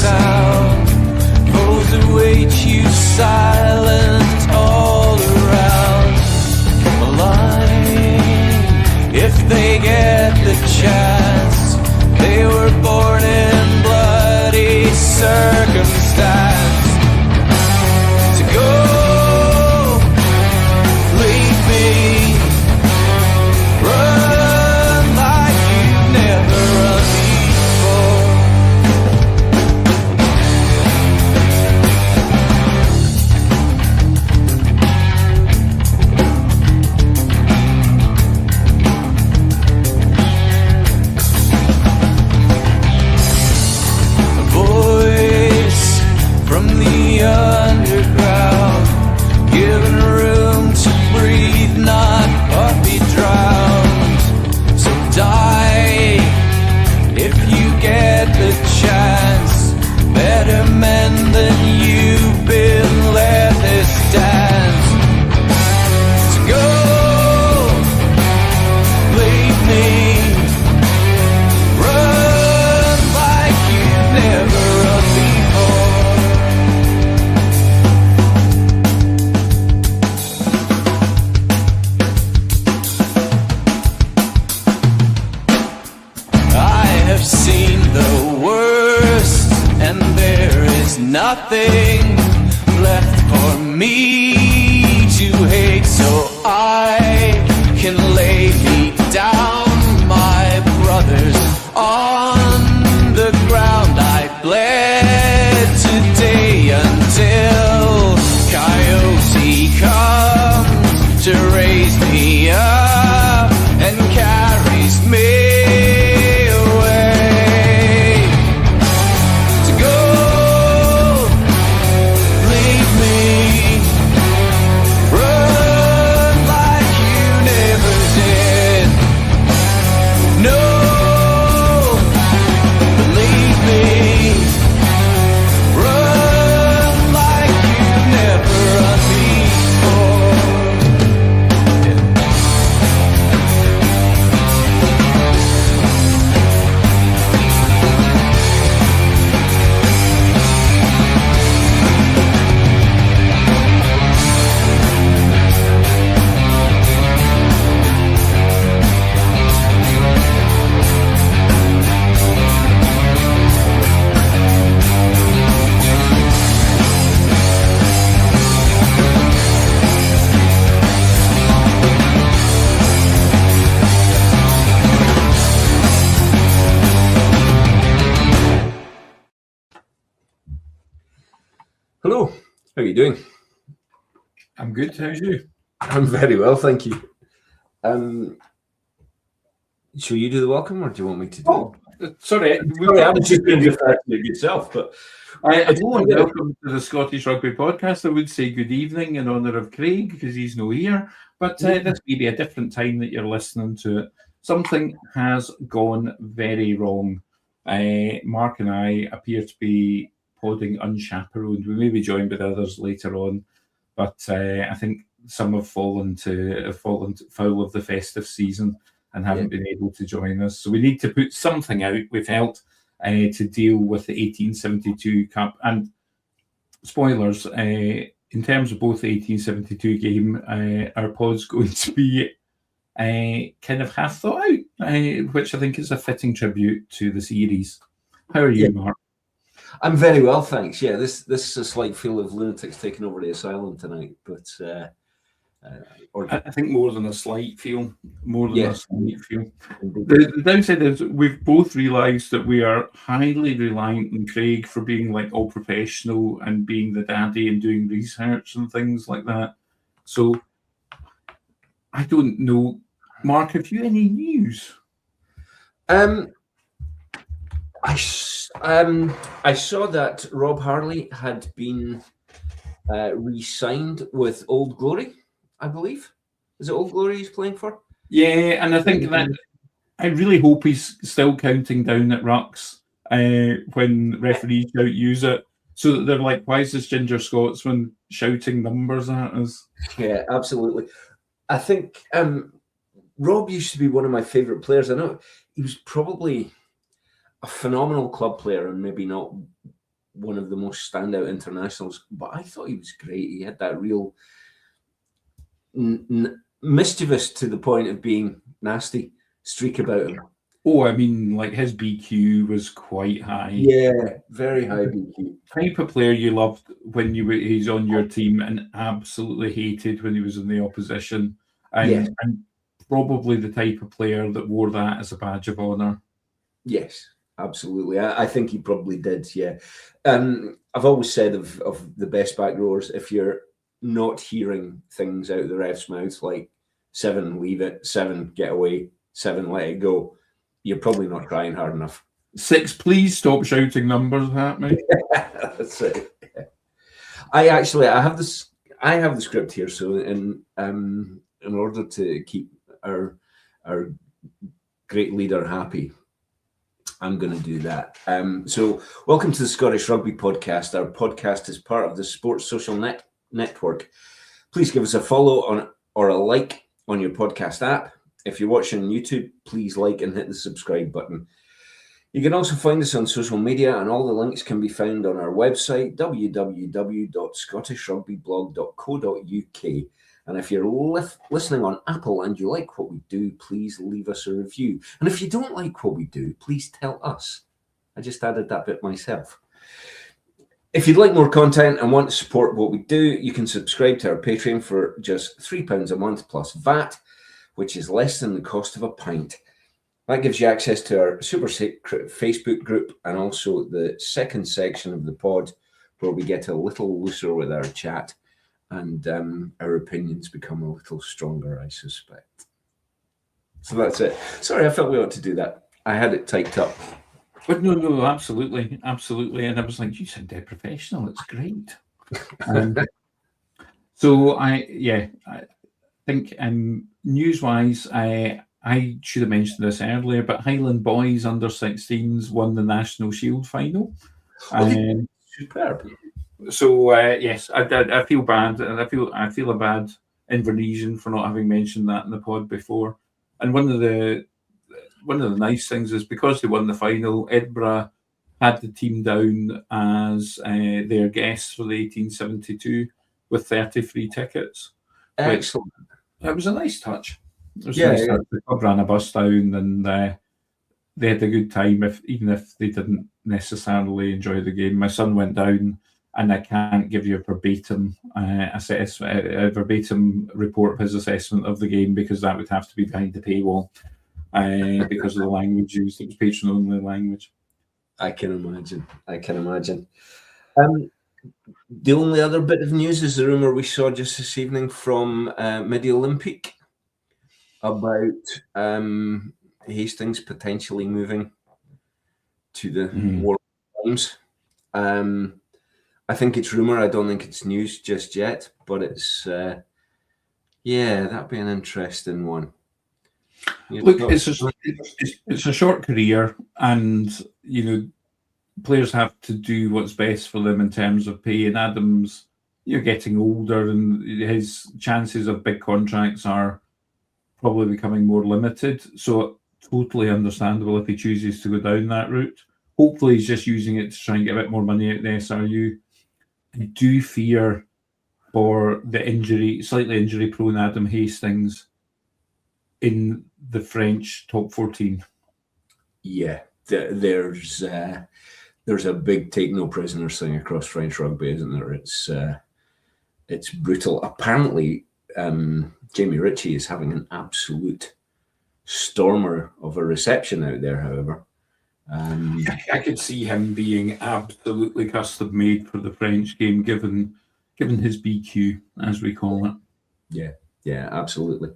sound. Foes await you silent all around. Malign, if they get the chance. They were born in bloody circumstance. To go, leave me, run like you've never run before. A voice from the underground, given room to breathe, not but be drowned. So die if you get the chance. Better men than you've been, let this dance. To go, leave me, run like you've never run before. I have seen the worst, and there is nothing left for me to hate, so I can lay me down, my brothers, on the ground. I bled today until Coyote comes to raise me up and carries me away. To go, leave me, run like you never did. No, believe me, run like you never run before. Hello, how are you doing? I'm good. How's you? I'm very well, thank you. Shall you do the welcome, or do you want me to do Oh, sorry, I was just going to refer to it yourself, but I don't want to welcome to the Scottish Rugby Podcast. I would say good evening in honour of Craig because he's no here, but this may be a different time that you're listening to it. Something has gone very wrong. Mark and I appear to be podding unchaperoned. We may be joined by others later on, but I think some have fallen foul of the festive season and haven't been able to join us. So we need to put something out, we felt, to deal with the 1872 Cup. And spoilers, in terms of both the 1872 game, our pod's going to be kind of half thought out, which I think is a fitting tribute to the series. How are you, Mark? I'm very well, thanks. Yeah, this is a slight feel of lunatics taking over the asylum tonight, but I think more than a slight feel. The downside is we've both realised that we are highly reliant on Craig for being like all professional and being the daddy and doing research and things like that. So I don't know. Mark, have you any news? I saw that Rob Harley had been re-signed with Old Glory, I believe. Is it Old Glory he's playing for? Yeah, and I think that I really hope he's still counting down at rucks when referees don't use it, so that they're like, why is this Ginger Scotsman shouting numbers at us? Yeah, absolutely. I think Rob used to be one of my favourite players. I know he was probably a phenomenal club player and maybe not one of the most standout internationals, but I thought he was great. He had that real mischievous to the point of being nasty streak about him. Oh, I mean, like his BQ was quite high. Yeah, very high BQ. Type of player you loved when he's on your team, and absolutely hated when he was in the opposition. And probably the type of player that wore that as a badge of honour. Yes, absolutely. I think he probably did, yeah. I've always said of the best back rowers, if you're not hearing things out of the ref's mouth like 7, leave it, 7, get away, 7, let it go, you're probably not trying hard enough. 6, please stop shouting numbers at me. That's it. I have this. I have the script here, so in order to keep our great leader happy, I'm going to do that. So, welcome to the Scottish Rugby Podcast. Our podcast is part of the Sports Social Network. Please give us a follow or a like on your podcast app. If you're watching on YouTube, please like and hit the subscribe button. You can also find us on social media, and all the links can be found on our website, www.scottishrugbyblog.co.uk. And if you're listening on Apple and you like what we do, please leave us a review. And if you don't like what we do, please tell us. I just added that bit myself. If you'd like more content and want to support what we do, you can subscribe to our Patreon for just £3 a month plus VAT, which is less than the cost of a pint. That gives you access to our super secret Facebook group and also the second section of the pod, where we get a little looser with our chat and our opinions become a little stronger, I suspect. So that's it. Sorry, I felt we ought to do that. I had it typed up. But no, absolutely. And I was like, you sound dead professional. It's great. So I think news-wise, I should have mentioned this earlier, but Highland Boys under 16s won the National Shield final. Superb. So yes, I feel bad, and I feel a bad Invernessian for not having mentioned that in the pod before. And one of the nice things is, because they won the final, Edinburgh had the team down as their guests for the 1872 with 30 free tickets. Excellent. It was a nice touch. The club ran a bus down, and they had a good time, even if they didn't necessarily enjoy the game. My son went down, and I can't give you a verbatim report of his assessment of the game, because that would have to be behind the paywall because of the language used. It was patron-only language. I can imagine. The only other bit of news is the rumour we saw just this evening from Midi Olympique about Hastings potentially moving to the War Times. I think it's rumour. I don't think it's news just yet, but it's that'd be an interesting one. Look, it's a short career, and players have to do what's best for them in terms of pay. And Adam's, getting older, and his chances of big contracts are probably becoming more limited. So totally understandable if he chooses to go down that route. Hopefully he's just using it to try and get a bit more money out of the SRU. I do fear for the slightly injury-prone Adam Hastings in the French top 14. Yeah, there's a big take no prisoners thing across French rugby, isn't there? It's brutal. Apparently, Jamie Ritchie is having an absolute stormer of a reception out there, however. I could see him being absolutely custom made for the French game, given his BQ, as we call it. Yeah, absolutely.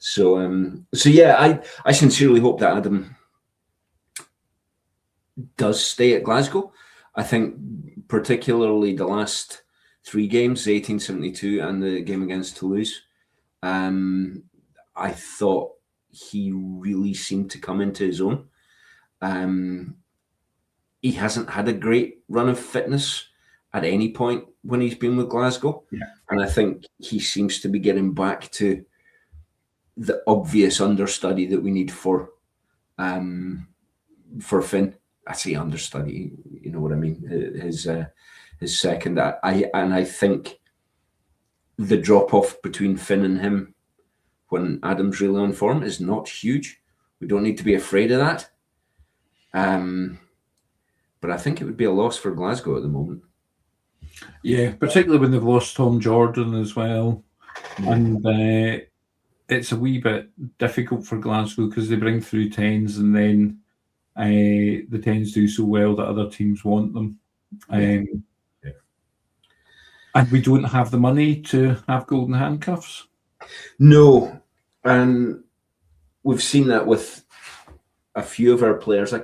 So I sincerely hope that Adam does stay at Glasgow. I think particularly the last 3 games, the 1872 and the game against Toulouse, I thought he really seemed to come into his own. He hasn't had a great run of fitness at any point when he's been with Glasgow. Yeah. And I think he seems to be getting back to the obvious understudy that we need for Finn I say understudy. You know what I mean? His second. I think the drop off between Finn and him when Adam's really on form is not huge. We don't need to be afraid of that. But I think it would be a loss for Glasgow at the moment. Yeah, particularly when they've lost Tom Jordan as well. And it's a wee bit difficult for Glasgow because they bring through 10s and then the 10s do so well that other teams want them. And we don't have the money to have golden handcuffs. No. And we've seen that with a few of our players. I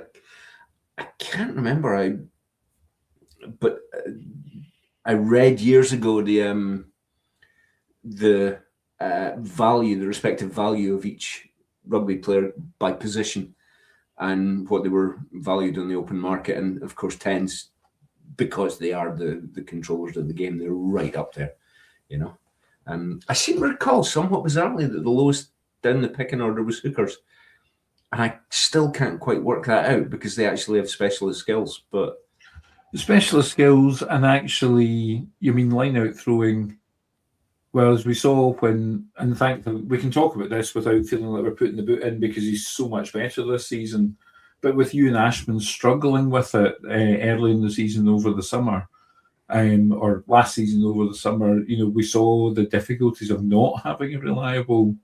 can't remember. But I read years ago the value, the respective value of each rugby player by position and what they were valued on the open market. And of course, 10s, because they are the controllers of the game, they're right up there, you know. I seem to recall somewhat bizarrely that the lowest down the pecking order was hookers. And I still can't quite work that out because they actually have specialist skills. But specialist skills and actually, you mean line out throwing. Well, as we saw when, in fact, we can talk about this without feeling like we're putting the boot in because he's so much better this season. But with Ewan Ashman struggling with it early in the season over the summer, or last season over the summer, you know, we saw the difficulties of not having a reliable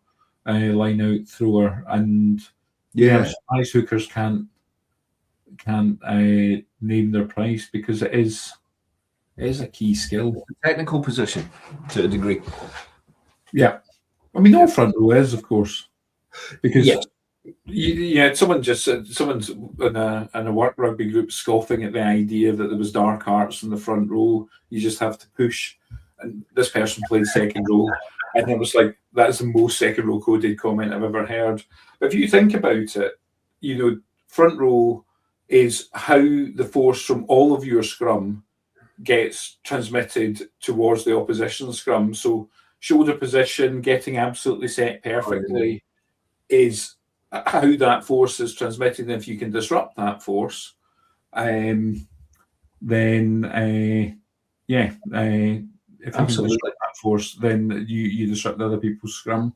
line out thrower, and surprise hookers can't name their price because it is a key skill. Technical position to a degree. Yeah. I mean, all front row is, of course, because someone's in a work rugby group scoffing at the idea that there was dark arts in the front row. You just have to push, and this person played second row, and I was like, that's the most second row coded comment I've ever heard. But if you think about it, you know, front row is how the force from all of your scrum gets transmitted towards the opposition scrum. So shoulder position, getting absolutely set perfectly is how that force is transmitted. And if you can disrupt that force, then if you can disrupt that force, then you disrupt other people's scrum.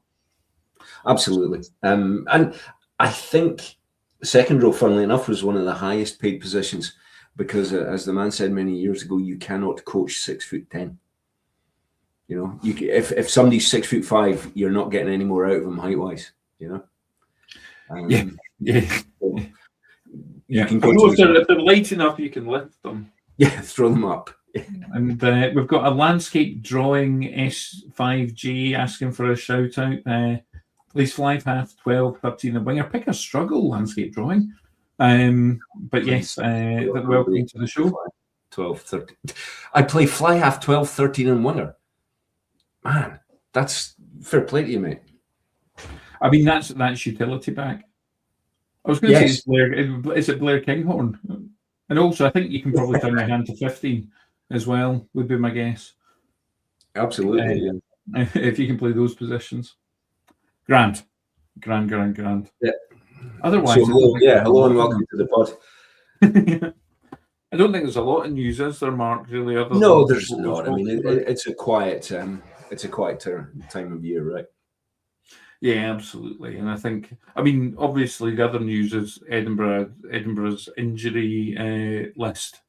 Absolutely. And I think second row, funnily enough, was one of the highest paid positions because, as the man said many years ago, you cannot coach 6'10". You know, if somebody's 6'5", you're not getting any more out of them height wise. You know. You can coach if they're light enough, you can lift them. Yeah, throw them up. And we've got a landscape drawing S5G asking for a shout out. Please fly half 12, 13 and winger. Pick a struggle landscape drawing. But yes, welcome to the show. 12, 13. I play fly half 12, 13 and winger. Man, that's fair play to you, mate. I mean, that's utility back. I was going to say, is it Blair Kinghorn? And also, I think you can probably turn your hand to 15 as well, would be my guess. Absolutely. If you can play those positions. Grand. Yeah. Otherwise, hello and welcome to the pod. I don't think there's a lot of news, is there, Mark? Really? No, there's not. I mean, it's a quieter time of year, right? Yeah, absolutely. And I think, I mean, obviously, the other news is Edinburgh's injury list,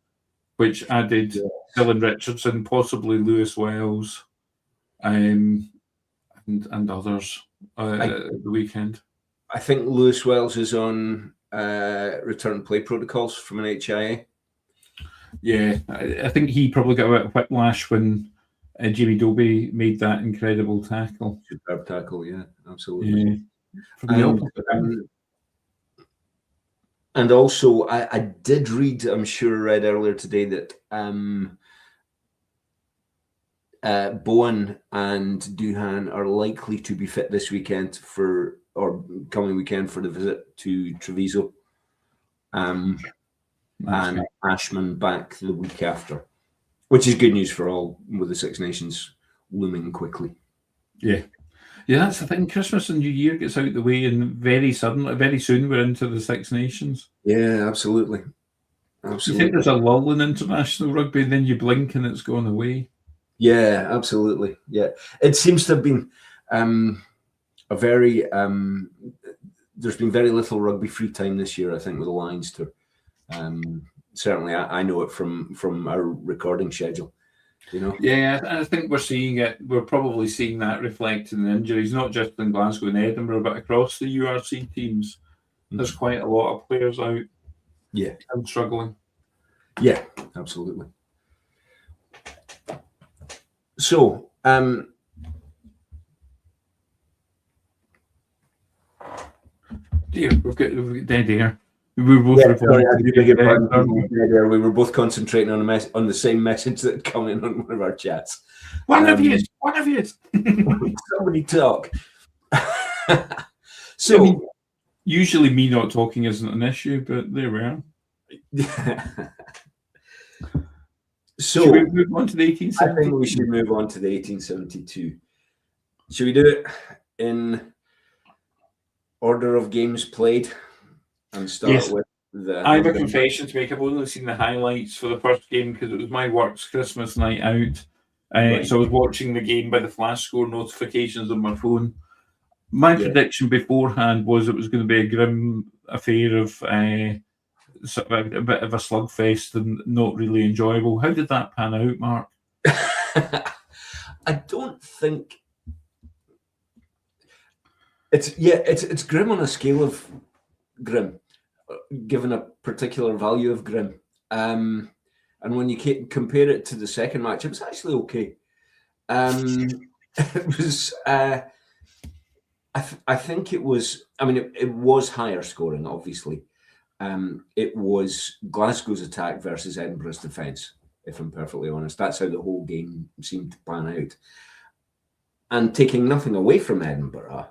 which added Dylan Richardson, possibly Lewis Wells, and others at the weekend. I think Lewis Wells is on return play protocols from an HIA. Yeah, I think he probably got a bit of whiplash when Jamie Dobie made that incredible tackle. Superb tackle, yeah, absolutely. Yeah. And also, I did read, I'm sure I read earlier today that Bowen and Duhan are likely to be fit this weekend coming weekend for the visit to Treviso. And Ashman back the week after, which is good news for all with the Six Nations looming quickly. Yeah, that's the thing. Christmas and New Year gets out the way, and very soon we're into the Six Nations. Yeah, absolutely. You absolutely. think there's a lull in international rugby, then you blink and it's gone away. Yeah, absolutely. Yeah, it seems to have been a very there's been very little rugby free time this year, I think, with the Lions tour. Certainly, I know it from our recording schedule. You know. Yeah, and I think we're seeing it. We're probably seeing that reflected in injuries, not just in Glasgow and Edinburgh, but across the URC teams. There's quite a lot of players out Yeah. and struggling. Yeah, absolutely. So, Dear, we've got dead air. We were both yeah, replying sorry, I to do the beg your dead air, pardon. weren't we? We were both concentrating on the same message that come in on one of our chats. One of you. Somebody talk. So, I mean, usually me not talking isn't an issue, but there we are. So Should we move on to the I 1870? think we should move on to the 1872. Should we do it in order of games played and start Yes. with the? I have a confession to make. I've only seen the highlights for the first game because it was my work's Christmas night out. Right. So I was watching the game by the flash score notifications on my phone. My prediction beforehand was it was going to be a grim affair of sort of a bit of a slugfest and not really enjoyable. How did that pan out, Mark? I don't think it's grim on a scale of grim, given a particular value of grim. And when you compare it to the second match, it was actually okay. It was. I think it was. I mean, it was higher scoring, obviously. It was Glasgow's attack versus Edinburgh's defence, if I'm perfectly honest. That's how the whole game seemed to pan out. And taking nothing away from Edinburgh,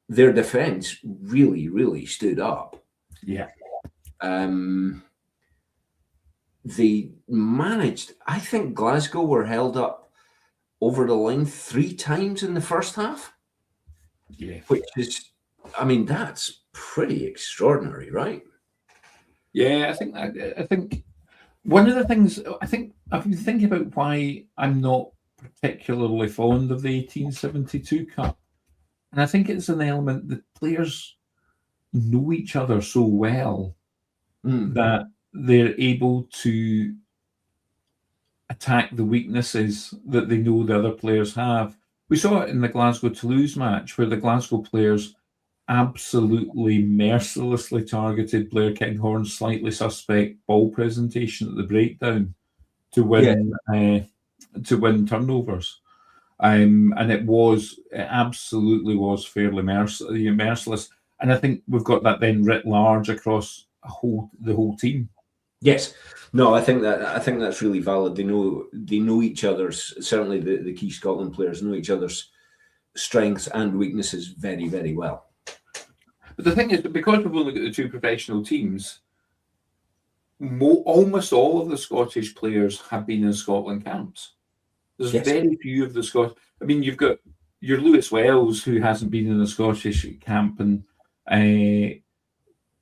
their defence really, really stood up. Yeah. They managed, I think Glasgow were held up over the line 3 times in the first half. Yeah. Which is, I mean, that's pretty extraordinary, right? Yeah, I think one of the things I think I've been thinking about why I'm not particularly fond of the 1872 Cup, and I think it's an element that players know each other so well that they're able to attack the weaknesses that they know the other players have. We saw it in the Glasgow-Toulouse match where the Glasgow players absolutely mercilessly targeted Blair Kinghorn's slightly suspect ball presentation at the breakdown to win turnovers. And it absolutely was fairly merciless. And I think we've got that then writ large across the whole team. Yes. No, I think that's really valid. They know each other's, certainly the key Scotland players know each other's strengths and weaknesses very, very well. But the thing is, because we've only got the 2 professional teams, almost all of the Scottish players have been in Scotland camps. There's very few of the Scottish. I mean, you've got your Lewis Wells, who hasn't been in a Scottish camp,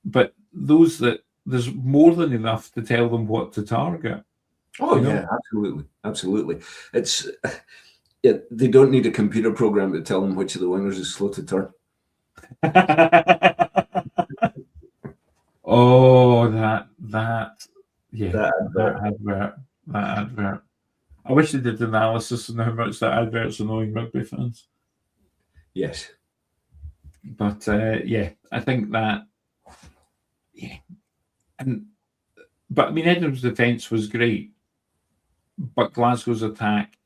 but those that there's more than enough to tell them what to target. Oh, yeah, absolutely. It's they don't need a computer program to tell them which of the wingers is slow to turn. Oh, that advert. I wish they did analysis on how much that advert's annoying rugby fans. Yes. But I think that but I mean Edinburgh's defence was great, but Glasgow's attack,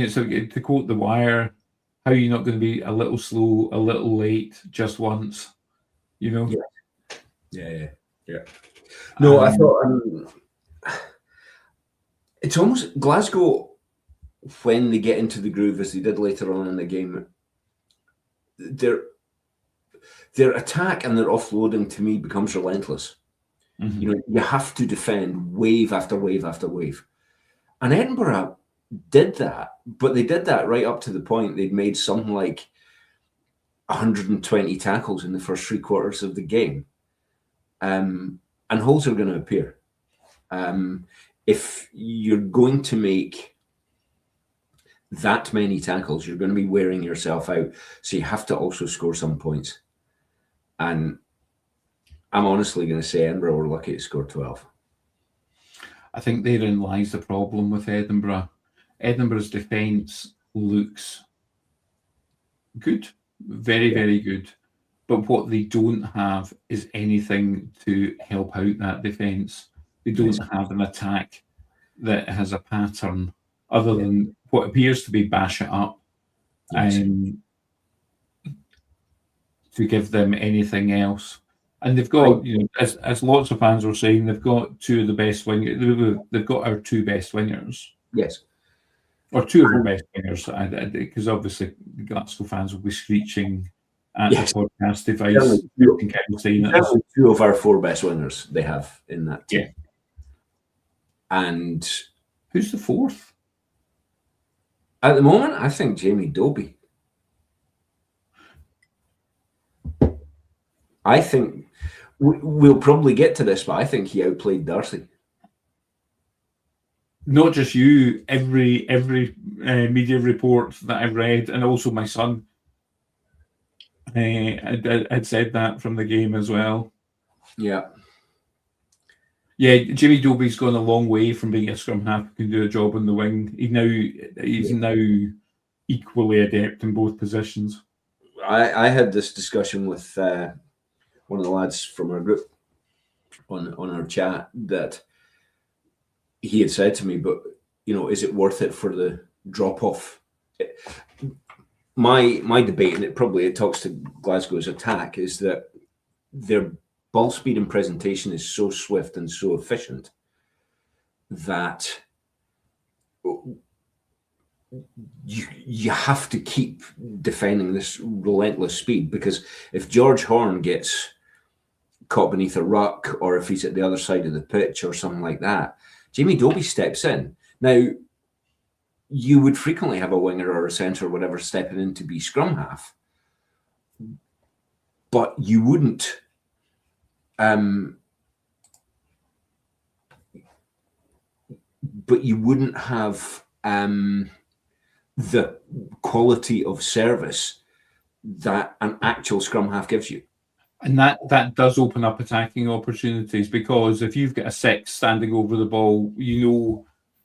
so to quote The Wire, how are you not going to be a little slow, a little late, just once? Yeah. No, I thought it's almost Glasgow when they get into the groove, as they did later on in the game. Their attack and their offloading to me becomes relentless. Mm-hmm. You have to defend wave after wave after wave, and Edinburgh did that, but they did that right up to the point they'd made something like 120 tackles in the first 3 quarters of the game. and holes are going to appear. If you're going to make that many tackles, you're going to be wearing yourself out. So you have to also score some points. And I'm honestly going to say Edinburgh were lucky to score 12. I think therein lies the problem with Edinburgh. Edinburgh's defence looks good, very, very good. But what they don't have is anything to help out that defence. They don't have an attack that has a pattern other than what appears to be bash it up, to give them anything else. And they've got, as lots of fans were saying, they've got two of the best wingers. They've got our two best wingers. Yes. Or two of our best wingers, because obviously Glasgow fans will be screeching at the podcast device. Two of our four best wingers they have in that team. Yeah. And who's the fourth? At the moment, I think Jamie Dobie. I think we'll probably get to this, but I think he outplayed Darcy. Not just you, every media report that I've read, and also my son had said that from the game as well. Yeah. Yeah, Jamie Dobie's gone a long way from being a scrum half who can do a job on the wing. He's now equally adept in both positions. I had this discussion with one of the lads from our group on our chat that he had said to me, but is it worth it for the drop off? My debate, and it talks to Glasgow's attack, is that their ball speed and presentation is so swift and so efficient that you have to keep defending this relentless speed, because if George Horn gets caught beneath a ruck, or if he's at the other side of the pitch or something like that, Jamie Dobie steps in. Now, you would frequently have a winger or a centre or whatever stepping in to be scrum half, but you wouldn't have the quality of service that an actual scrum half gives you. And that does open up attacking opportunities, because if you've got a six standing over the ball,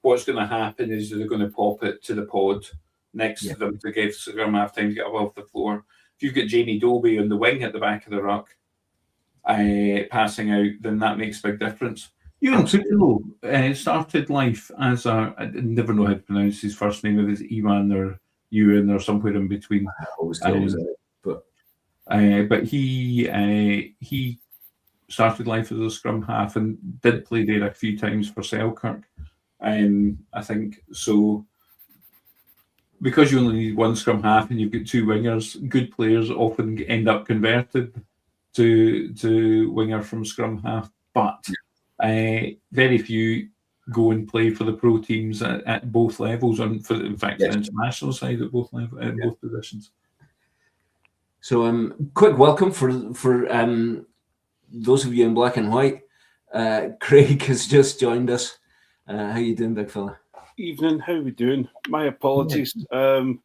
what's going to happen is they're going to pop it to the pod next to them to give scrum half time to get above the floor. If you've got Jamie Dobie on the wing at the back of the ruck passing out, then that makes a big difference. Ewan Pudlo started life as I never know how to pronounce his first name, if it's Ewan or Ewan or somewhere in between. But he started life as a scrum half and did play there a few times for Selkirk. I think so. Because you only need one scrum half and you've got two wingers, good players often end up converted to winger from scrum half. But very few go and play for the pro teams at both levels, and in fact, the international side at both levels, both positions. So, quick welcome for those of you in black and white. Craig has just joined us. How you doing, big fella? Evening. How are we doing? My apologies. I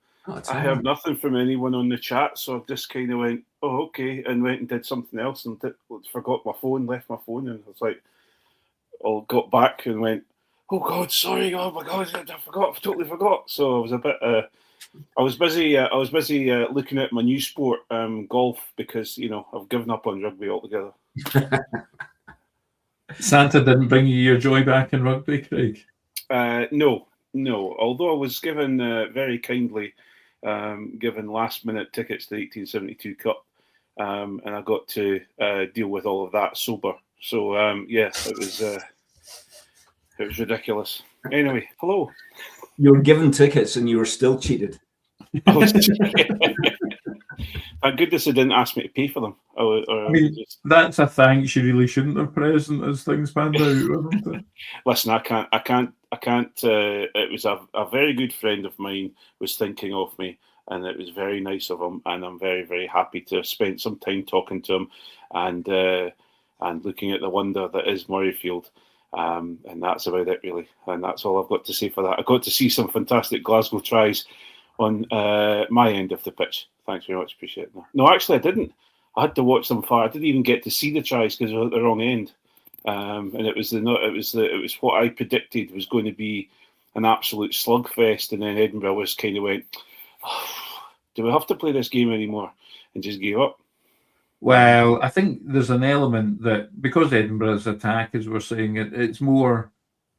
heard nothing from anyone on the chat, so I just kind of went, "Oh, okay," and went and did something else and forgot my phone, left my phone, and I was like, got back and went, "Oh God, sorry! Oh my God, I totally forgot." So I was a bit. I was busy looking at my new sport, golf, because I've given up on rugby altogether. Santa didn't bring you your joy back in rugby, Craig? No. Although I was given very kindly given last-minute tickets to the 1872 Cup, and I got to deal with all of that sober. So it was ridiculous. Anyway, hello. You were given tickets and you were still cheated. Thank goodness they didn't ask me to pay for them. That's a thanks you really shouldn't have present as things panned out. Listen, I can't. It was a very good friend of mine was thinking of me, and it was very nice of him, and I'm very, very happy to have spent some time talking to him, and and looking at the wonder that is Murrayfield. And that's about it, really. And that's all I've got to say for that. I got to see some fantastic Glasgow tries on my end of the pitch. Thanks very much. Appreciate it. No, actually, I didn't. I had to watch them far. I didn't even get to see the tries because I was at the wrong end. And it was what I predicted was going to be an absolute slugfest. And then Edinburgh was kind of went, oh, do we have to play this game anymore? And just gave up. Well, I think there's an element that because Edinburgh's attack, as we're saying, it's more.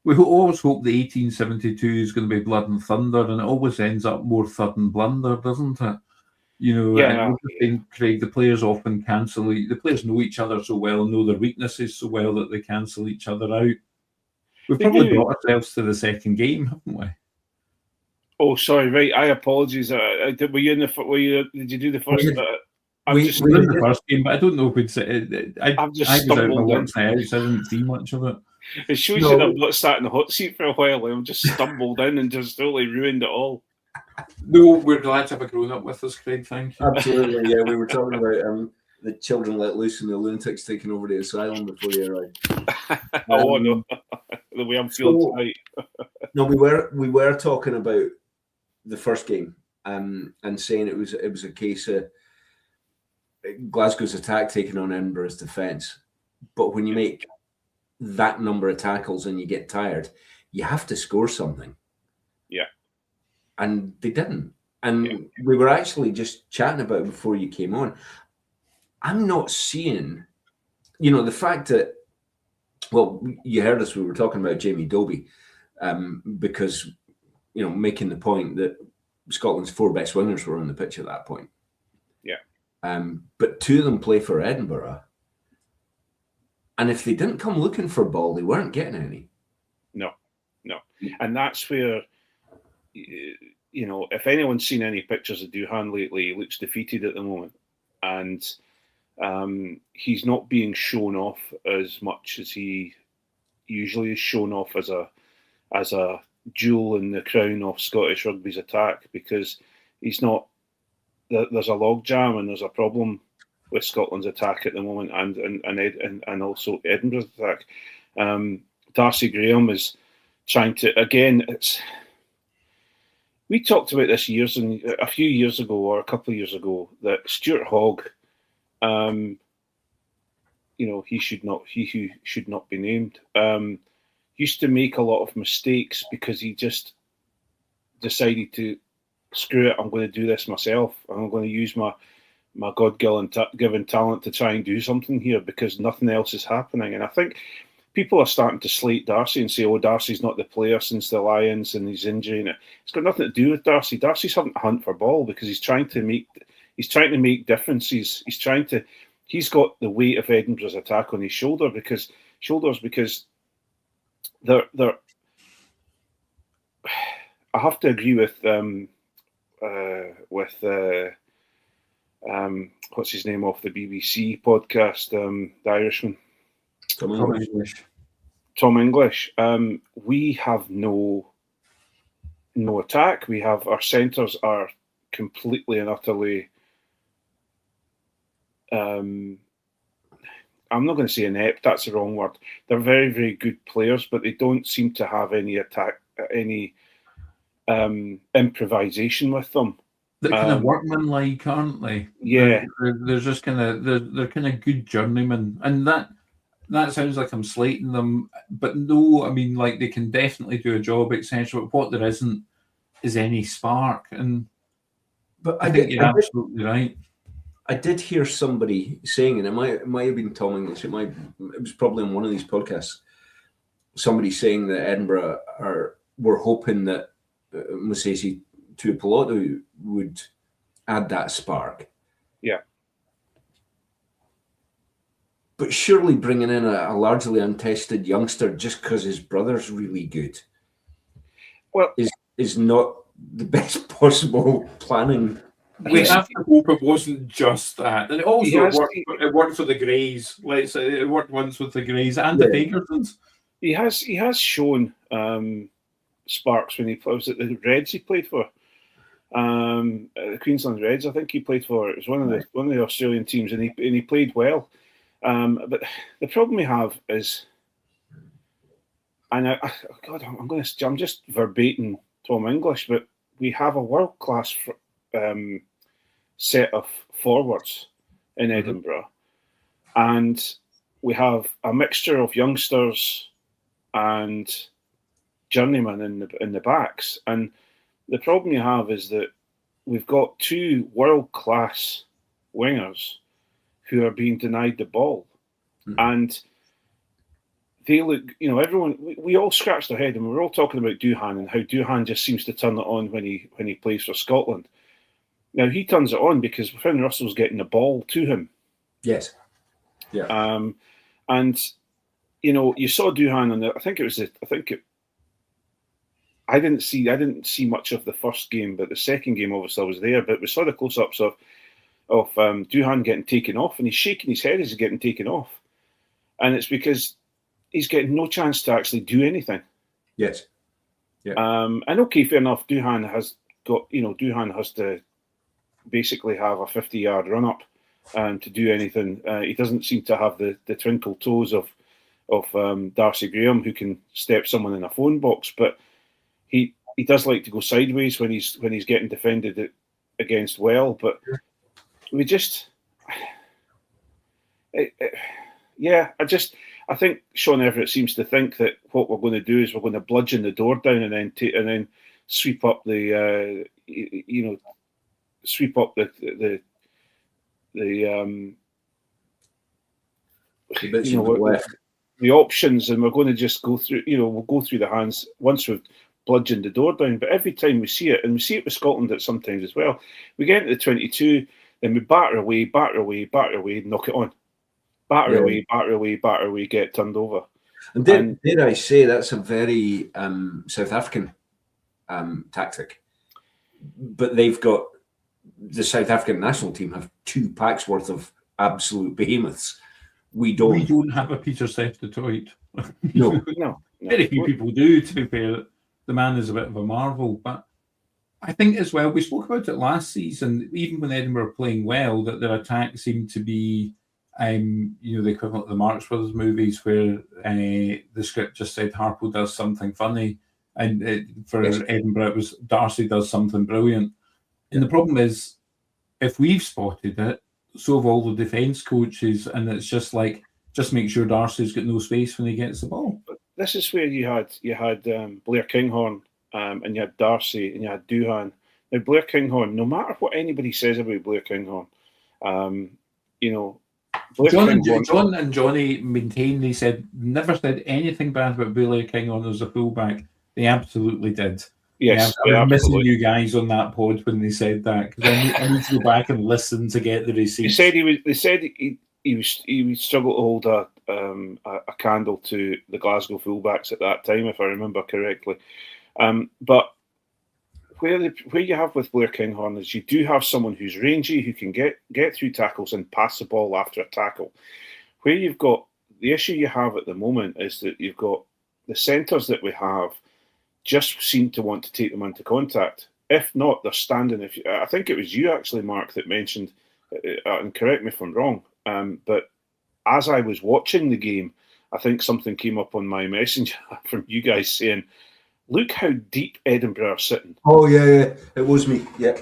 We always hope the 1872 is going to be blood and thunder, and it always ends up more thud and blunder, doesn't it? Yeah. Craig, the players often cancel. The players know each other so well, know their weaknesses so well that they cancel each other out. We've probably brought ourselves to the second game, haven't we? Oh, sorry. Right, I apologise. Were you in the? Did you do the first? We were in the first game, but I don't know if we'd say. I was out of my work now, so I didn't see much of it. It shows you that I've not sat in the hot seat for a while. I've just stumbled in and just totally ruined it all. No, we're glad to have a grown-up with us, Craig. Thank you. Absolutely, yeah. We were talking about the children let loose and the lunatics taking over the asylum before you arrived. Oh no, the way I'm feeling tonight. No, we were talking about the first game and saying it was a case of Glasgow's attack taking on Edinburgh's defence. But when you make that number of tackles and you get tired, you have to score something. Yeah. And they didn't. And we were actually just chatting about it before you came on. I'm not seeing, the fact that, well, you heard us, we were talking about Jamie Dobie because, making the point that Scotland's 4 best wingers were on the pitch at that point. Yeah. But 2 of them play for Edinburgh. And if they didn't come looking for ball, they weren't getting any. No. And that's where, if anyone's seen any pictures of Duhan lately, he looks defeated at the moment. And he's not being shown off as much as he usually is shown off as a jewel in the crown of Scottish rugby's attack, because he's not. There's a logjam and there's a problem with Scotland's attack at the moment, and also Edinburgh's attack. Darcy Graham is trying to again. We talked about this a few years ago or a couple of years ago that Stuart Hogg, he who should not be named, used to make a lot of mistakes because he just decided to screw it. I'm going to do this myself. I'm going to use my God-given talent to try and do something here because nothing else is happening. And I think people are starting to slate Darcy and say, "Oh, Darcy's not the player since the Lions and his injury." And it's got nothing to do with Darcy. Darcy's having to hunt for ball because he's trying to make differences. He's got the weight of Edinburgh's attack on his shoulders because they're. I have to agree with what's his name off the BBC podcast, the Irishman, Tom English. We have no attack. We have our centres are completely and utterly. I'm not going to say inept. That's the wrong word. They're very, very good players, but they don't seem to have any attack, any improvisation with them. They're kind of workman-like, aren't they? Yeah, they're just kind of they're kind of good journeymen, and that sounds like I'm slating them, but no, I mean, like, they can definitely do a job, etc. But what there isn't is any spark, but I think you're absolutely right. I did hear somebody saying, and it might have been Tom English. It was probably on one of these podcasts. Somebody saying that Edinburgh were hoping that Musesi Tuipulotu would add that spark. Yeah. But surely bringing in a largely untested youngster just because his brother's really good, is not the best possible planning. We have to hope it wasn't just that. And it also worked for the Greys. Let's say it worked once with the Greys and the Fakersons. He has shown sparks when he was at the Reds he played for. The Queensland Reds, I think he played for. It was one of the Australian teams, and he played well. But the problem we have is, and I'm just verbatim Tom English, but we have a world-class set of forwards in Edinburgh, and we have a mixture of youngsters and journeymen in the backs. And the problem you have is that we've got two world-class wingers who are being denied the ball. And they look, everyone, we all scratched our head and we were all talking about Duhan and how Duhan just seems to turn it on when he plays for Scotland. Now, he turns it on because Finn Russell's getting the ball to him. Yes. Yeah. And, you saw Duhan on I didn't see much of the first game, but the second game obviously I was there. But we saw the close-ups of Duhan getting taken off, and he's shaking his head as he's getting taken off, and it's because he's getting no chance to actually do anything. Yes. Yeah. And okay, fair enough. Duhan has to basically have a 50-yard run-up to do anything. He doesn't seem to have the twinkle toes of Darcy Graham, who can step someone in a phone box, but he does like to go sideways when he's getting defended against well. But we just, I think Sean Everett seems to think that what we're going to do is we're going to bludgeon the door down and then sweep up the the options, and we're going to just go through. We'll go through the hands once we've bludgeoned the door down. But every time we see it, and we see it with Scotland at sometimes as well, we get into the 22, then we batter away, knock it on. Batter away, get turned over. And dare I say, that's a very South African tactic. But they've got, the South African national team have 2 packs worth of absolute behemoths. We don't have a Peter Seth du Toit. No. Very few people do, to be fair. The man is a bit of a marvel. But I think as well, we spoke about it last season, even when Edinburgh were playing well, that their attack seemed to be the equivalent of the Marx Brothers movies, where the script just said Harpo does something funny, and for Edinburgh it was Darcy does something brilliant. And the problem is, if we've spotted it, so have all the defence coaches, and it's just make sure Darcy's got no space when he gets the ball. But this is where you had Blair Kinghorn, and you had Darcy, and you had Duhan. Now Blair Kinghorn, no matter what anybody says about Blair Kinghorn, John and Jonny maintained, they said, never said anything bad about Blair Kinghorn as a fullback. They absolutely did. Yes, I'm missing you guys on that pod when they said that, because I need to go back and listen to get the receipts. They said he would struggle to hold a candle to the Glasgow fullbacks at that time, if I remember correctly. But where you have with Blair Kinghorn is you do have someone who's rangy, who can get through tackles and pass the ball after a tackle. Where you've got the issue you have at the moment is that you've got the centres that we have just seem to want to take them into contact. If not, they're standing. I think it was you actually, Mark, that mentioned, and correct me if I'm wrong, but as I was watching the game, I think something came up on my messenger from you guys saying, look how deep Edinburgh are sitting. Oh, yeah. It was me. Yeah.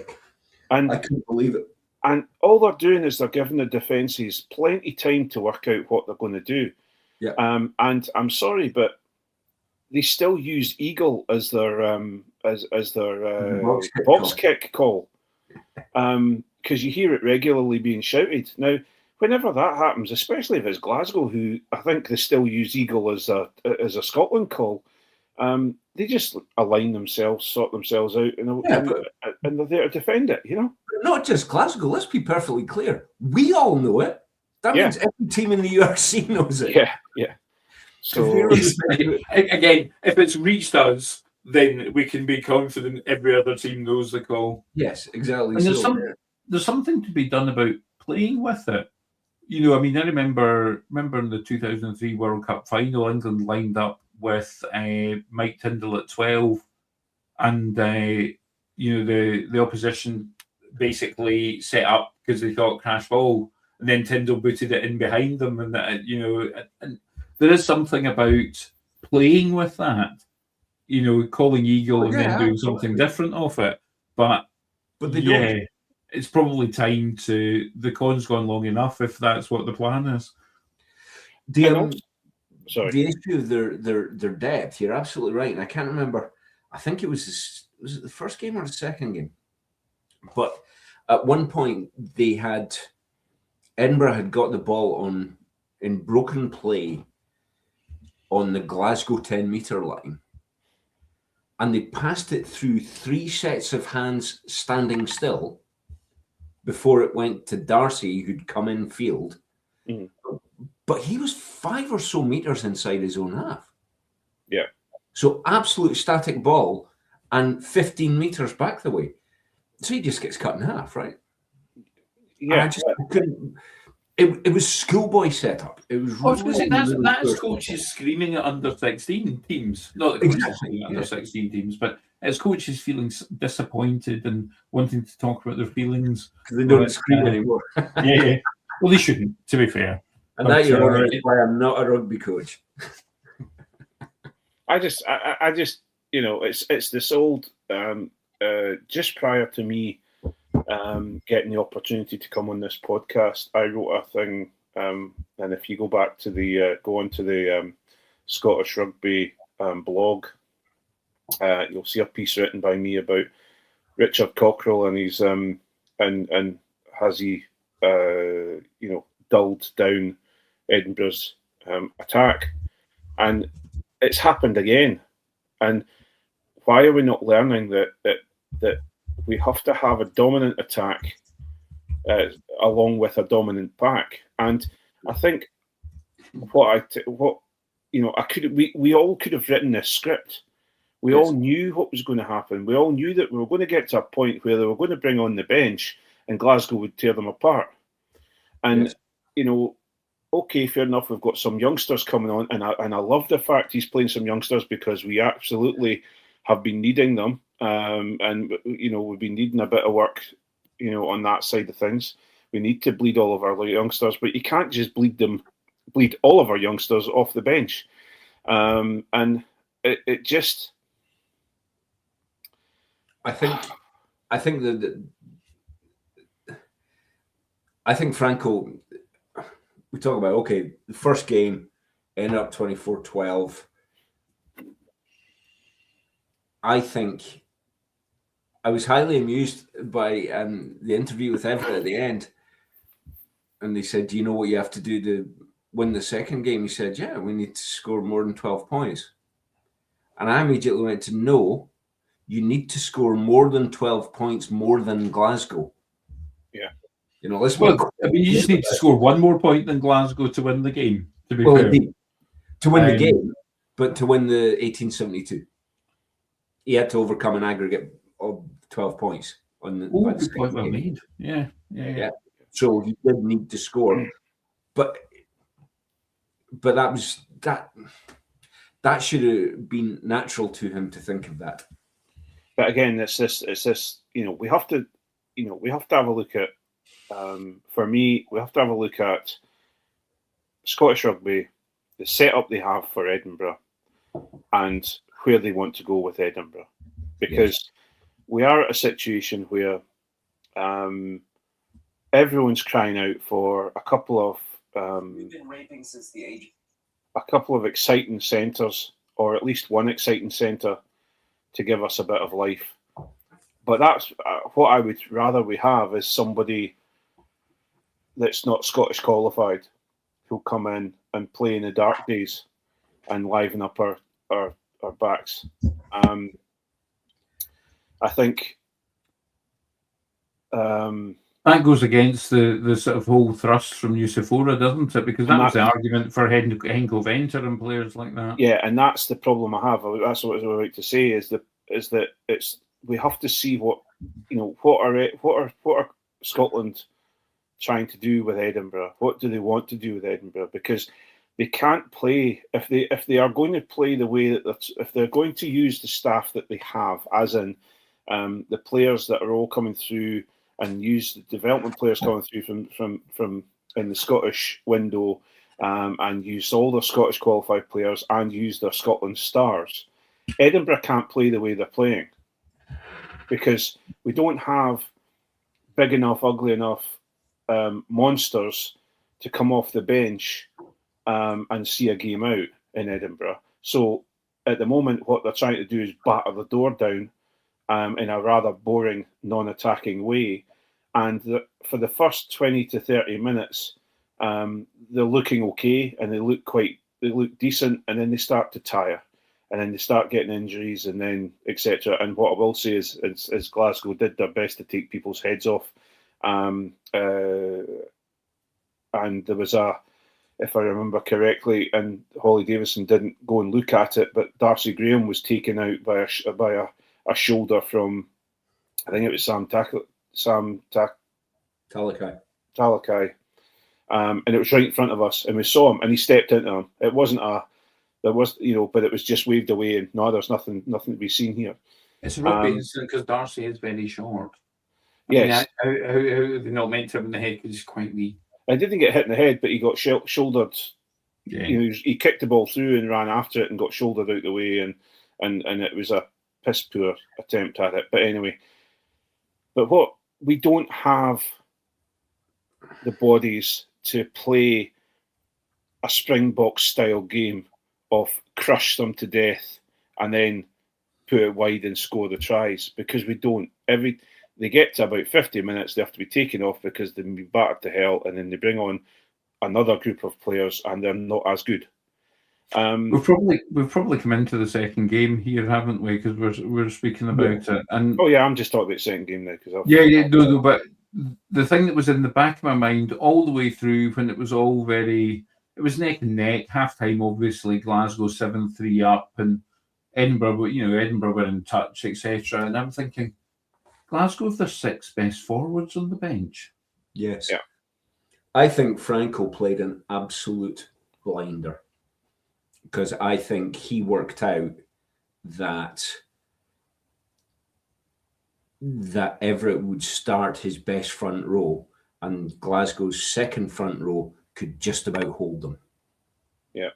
And I couldn't believe it. And all they're doing is they're giving the defences plenty time to work out what they're going to do. Yeah. And I'm sorry, but they still use Eagle as their box kick call, because you hear it regularly being shouted. Now, whenever that happens, especially if it's Glasgow, who I think they still use Eagle as a Scotland call, they just align themselves, sort themselves out, and they're there to defend it. Not just Glasgow. Let's be perfectly clear. We all know it. That means every team in the URC knows it. Yeah. So again, if it's reached us, then we can be confident every other team knows the call. Yes, exactly. And there's something to be done about playing with it. I remember in the 2003 World Cup final, England lined up with Mike Tyndall at 12, and the opposition basically set up because they thought crash ball. and then Tyndall booted it in behind them, and that, you know, and there is something about playing with that, you know, calling eagle and then doing something different off it. But they don't. It's probably time to, the con's gone long enough if that's what the plan is. The issue of their depth, you're absolutely right. And I can't remember, I think it was it the first game or the second game? But at one point Edinburgh had got the ball in broken play on the Glasgow 10-metre line. And they passed it through 3 sets of hands standing still before it went to Darcy, who'd come in field. Mm-hmm. But he was 5 or so meters inside his own half. Yeah. So absolute static ball and 15 meters back the way. So he just gets cut in half, right? Yeah. I just couldn't. It was schoolboy setup. It was. I was going to say that is coaches screaming at under-16 teams. Not the coaches screaming at under-16 teams, but it's coaches feeling disappointed and wanting to talk about their feelings because they don't scream anymore. Yeah. Well, they shouldn't, to be fair. And that you're why I'm not a rugby coach. I just, you know, it's this old. Just prior to me getting the opportunity to come on this podcast, I wrote a thing, and if you go back to the Scottish Rugby blog, you'll see a piece written by me about Richard Cockrell and his and has he dulled down Edinburgh's attack, and it's happened again. And why are we not learning that we have to have a dominant attack along with a dominant pack? And I think we all could have written this script. We all knew what was going to happen. We all knew that we were going to get to a point where they were going to bring on the bench and Glasgow would tear them apart. And, okay, fair enough, we've got some youngsters coming on, and I love the fact he's playing some youngsters because we absolutely have been needing them. And, we've been needing a bit of work, on that side of things. We need to bleed all of our youngsters, but you can't just bleed all of our youngsters off the bench. And it just... I think Franco, we talk about, the first game ended up 24-12. I think I was highly amused by the interview with Everett at the end. And they said, do you know what you have to do to win the second game? He said, yeah, we need to score more than 12 points. And I immediately went to, no, you need to score more than 12 points more than Glasgow. Yeah. You just need to score one more point than Glasgow to win the game, to be fair. Indeed. To win the game, but to win the 1872. He had to overcome an aggregate of 12 points. Good point well made. Yeah. So he did need to score. But that should have been natural to him to think of that. But again, it's this, we have to have a look at, for me, we have to have a look at Scottish Rugby, the setup they have for Edinburgh, and where they want to go with Edinburgh. Because we are at a situation where everyone's crying out for a couple of we've been raping since the age. A couple of exciting centres, or at least one exciting centre to give us a bit of life. But that's what I would rather we have is somebody that's not Scottish qualified who'll come in and play in the dark days and liven up our backs. I think that goes against the sort of whole thrust from Nusifora, doesn't it? Because that was the argument for Henko Venter and players like that. Yeah, and that's the problem I have. That's what I was about to say is that we have to see what are Scotland trying to do with Edinburgh? What do they want to do with Edinburgh? Because they can't play if they are going to play the way that if they're going to use the staff that they have, as in the players that are all coming through, and use the development players coming through from in the Scottish window and used all their Scottish qualified players and used their Scotland stars, Edinburgh can't play the way they're playing because we don't have big enough, ugly enough monsters to come off the bench and see a game out in Edinburgh. So at the moment, what they're trying to do is batter the door down in a rather boring, non-attacking way. And for the first 20 to 30 minutes, they're looking okay and they look decent, and then they start to tire, and then they start getting injuries, and then etc. And what I will say is Glasgow did their best to take people's heads off, and there was if I remember correctly, and Holly Davison didn't go and look at it, but Darcy Graham was taken out by a shoulder from, I think it was Sam Talakai. And it was right in front of us, and we saw him, and he stepped into him. It wasn't but it was just waved away, and no, there's nothing to be seen here. It's a rugby incident because Darcy is very short. Yes. I mean, how are they not meant to have him in the head because he's quite wee? I didn't get hit in the head, but he got shouldered. Yeah. He kicked the ball through and ran after it and got shouldered out the way, and it was a piss poor attempt at it. But anyway, what we don't have the bodies to play a Springbok style game of crush them to death and then put it wide and score the tries, because we don't. They get to about 50 minutes, they have to be taken off because they've been battered to hell, and then they bring on another group of players and they're not as good. We've probably come into the second game here, haven't we? Because we're speaking about it. And I'm just talking about the second game now. No, but the thing that was in the back of my mind all the way through, when it was all it was neck and neck. Half time, obviously, Glasgow 7-3 up, and Edinburgh were in touch, etc. And I'm thinking, Glasgow have their 6 best forwards on the bench. Yes. Yeah. I think Franco played an absolute blinder, because I think he worked out that Everett would start his best front row and Glasgow's second front row could just about hold them. Yeah.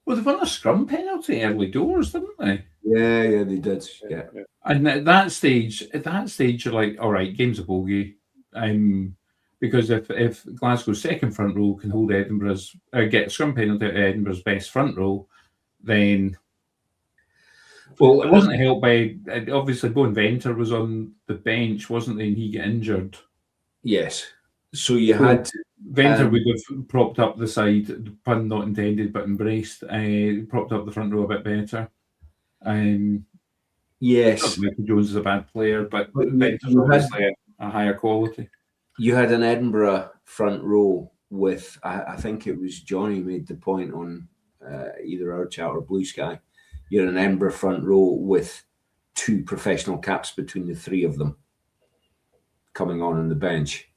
Well, they've won a scrum penalty early doors, didn't they? Yeah, they did. Yeah. And at that stage, you're like, all right, game's a bogey. Because if Glasgow's second front row can hold Edinburgh's get a scrum penalty at Edinburgh's best front row, then it wasn't helped by obviously Bowen Venter was on the bench, wasn't he? And he got injured. Yes. So you had Venter would have propped up the side, pun not intended, but embraced. Propped up the front row a bit better. Yes. Michael Jones is a bad player, but Venter's obviously a higher quality. You had an Edinburgh front row with, I think it was Jonny made the point on either our chat or Blue Sky. You had an Edinburgh front row with 2 professional caps between the 3 of them coming on the bench.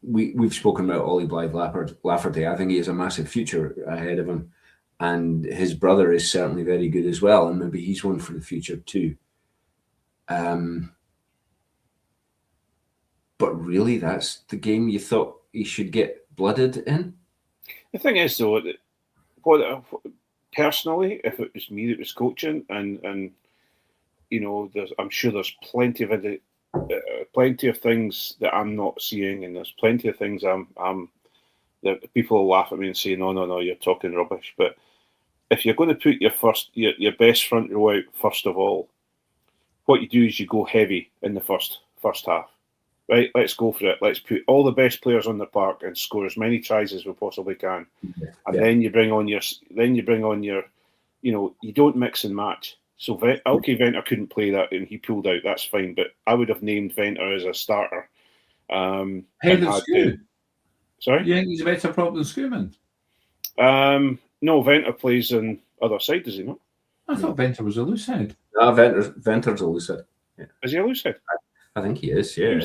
We've spoken about Ollie Blythe Lafferty. I think he has a massive future ahead of him, and his brother is certainly very good as well, and maybe he's one for the future too. But really, that's the game you thought he should get blooded in? The thing is, though, personally, if it was me that was coaching, and I'm sure there's plenty of things that I'm not seeing, and there's plenty of things that people will laugh at me and say, no, you're talking rubbish. But if you're going to put your best front row out first of all, what you do is you go heavy in the first half. Right, let's go for it. Let's put all the best players on the park and score as many tries as we possibly can. And then you bring on your, you don't mix and match. So Venter couldn't play that and he pulled out. That's fine, but I would have named Venter as a starter. Sorry? Yeah, he's a better prop than Schoeman. No, Venter plays on other side, does he not? I thought Venter was a loose head. No, Venter's a loose head. Yeah. Is he a loose head? I think he is, yeah.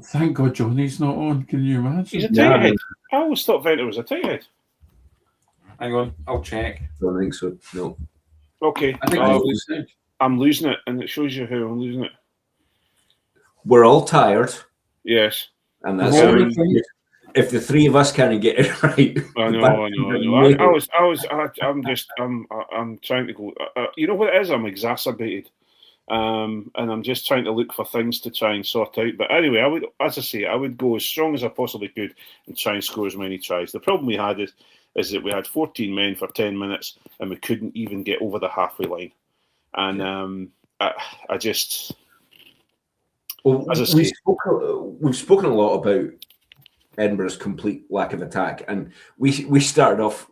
Thank God Johnny's not on. Can you imagine? He's a tight head. I always thought Venter was a tight head. Hang on, I'll check. Don't think so, no. Okay. I think I'm losing it, and it shows you how I'm losing it. we're all tired, Yes. and Of that's all it. the things- If the three of us can't get it right, I know. I'm trying to go. You know what it is? I'm exacerbated, and I'm just trying to look for things to try and sort out. But anyway, I would go as strong as I possibly could and try and score as many tries. The problem we had is that we had 14 men for 10 minutes and we couldn't even get over the halfway line. And I just, well, as I say, we've spoken a lot about Edinburgh's complete lack of attack, and we started off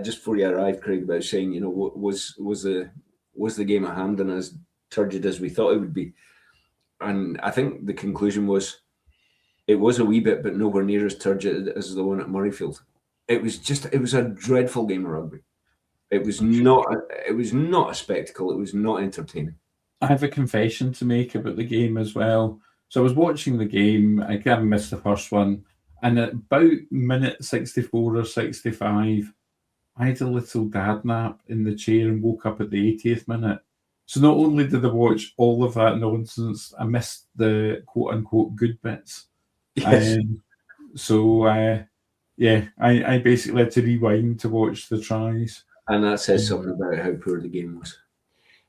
just before you arrived, Craig, about saying, you know, was the game at hand and as turgid as we thought it would be, and I think the conclusion was it was a wee bit, but nowhere near as turgid as the one at Murrayfield. It was a dreadful game of rugby. It was not a spectacle. It was not entertaining. I have a confession to make about the game as well. So I was watching the game. I kind of missed the first one, and at about minute 64 or 65, I had a little dad nap in the chair and woke up at the 80th minute. So not only did I watch all of that nonsense, I missed the quote unquote good bits. Yes. Yeah, I basically had to rewind to watch the tries. And that says something about how poor the game was.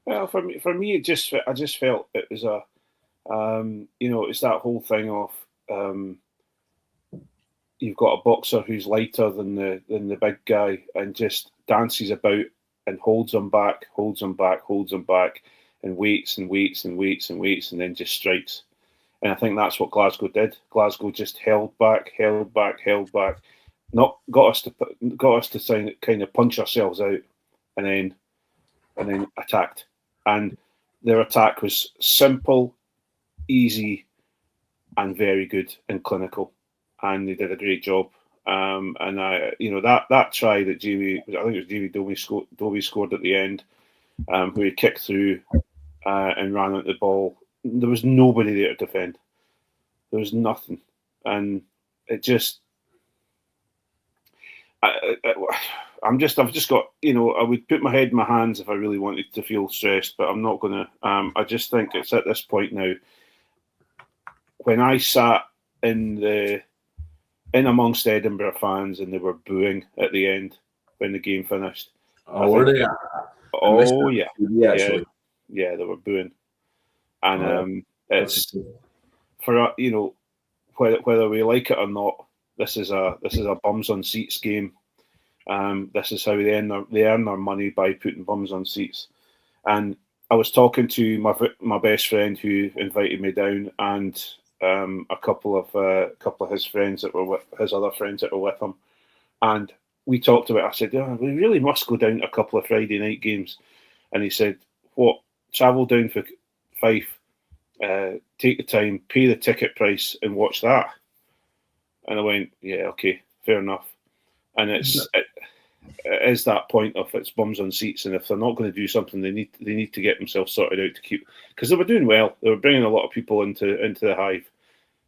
well, for me, I just felt it was it's that whole thing of you've got a boxer who's lighter than the big guy and just dances about and holds him back, and waits and waits and waits and waits, and then just strikes. And I think that's what Glasgow did. Glasgow just held back, not got us to kind of punch ourselves out, and then attacked. And their attack was simple, easy, and very good and clinical. And they did a great job. And that try that Jamie, I think it was Jamie Dobie scored at the end, where he kicked through and ran at the ball. There was nobody there to defend. There was nothing, and it just. I've just got, I would put my head in my hands if I really wanted to feel stressed, but I'm not going to. I just think it's at this point now. When I sat in amongst Edinburgh fans and they were booing at the end when the game finished. Oh, were they? Oh, yeah. Yeah, they were booing. And it's for whether we like it or not, this is a bums on seats game. This is how they earn their money, by putting bums on seats. And I was talking to my best friend who invited me down, and a couple of his friends that were his other friends that were with him, and we talked about it. I said, "Yeah, we really must go down to a couple of Friday night games," and he said, "What? Travel down for Fife, take the time, pay the ticket price, and watch that?" And I went, "Yeah, okay, fair enough." And it is that point of it's bums on seats, and if they're not going to do something, they need to get themselves sorted out to keep, because they were doing well. They were bringing a lot of people into the Hive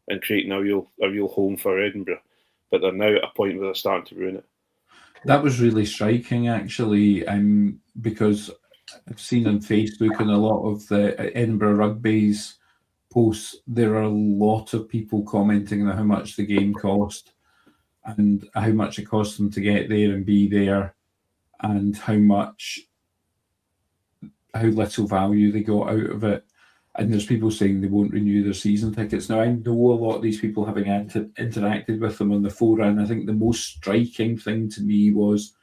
and creating a real home for Edinburgh, but they're now at a point where they're starting to ruin it. That was really striking, actually, because I've seen on Facebook and a lot of the Edinburgh Rugby's posts, there are a lot of people commenting on how much the game cost and how much it cost them to get there and be there, and how little value they got out of it. And there's people saying they won't renew their season tickets. Now, I know a lot of these people having interacted with them on the forum, and I think the most striking thing to me was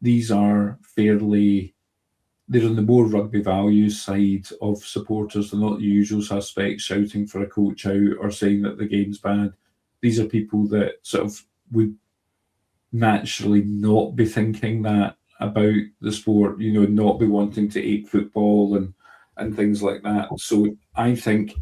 these are they're on the more rugby values side of supporters. They're not the usual suspects shouting for a coach out or saying that the game's bad. These are people that sort of would naturally not be thinking that about the sport, not be wanting to ape football and things like that. So I think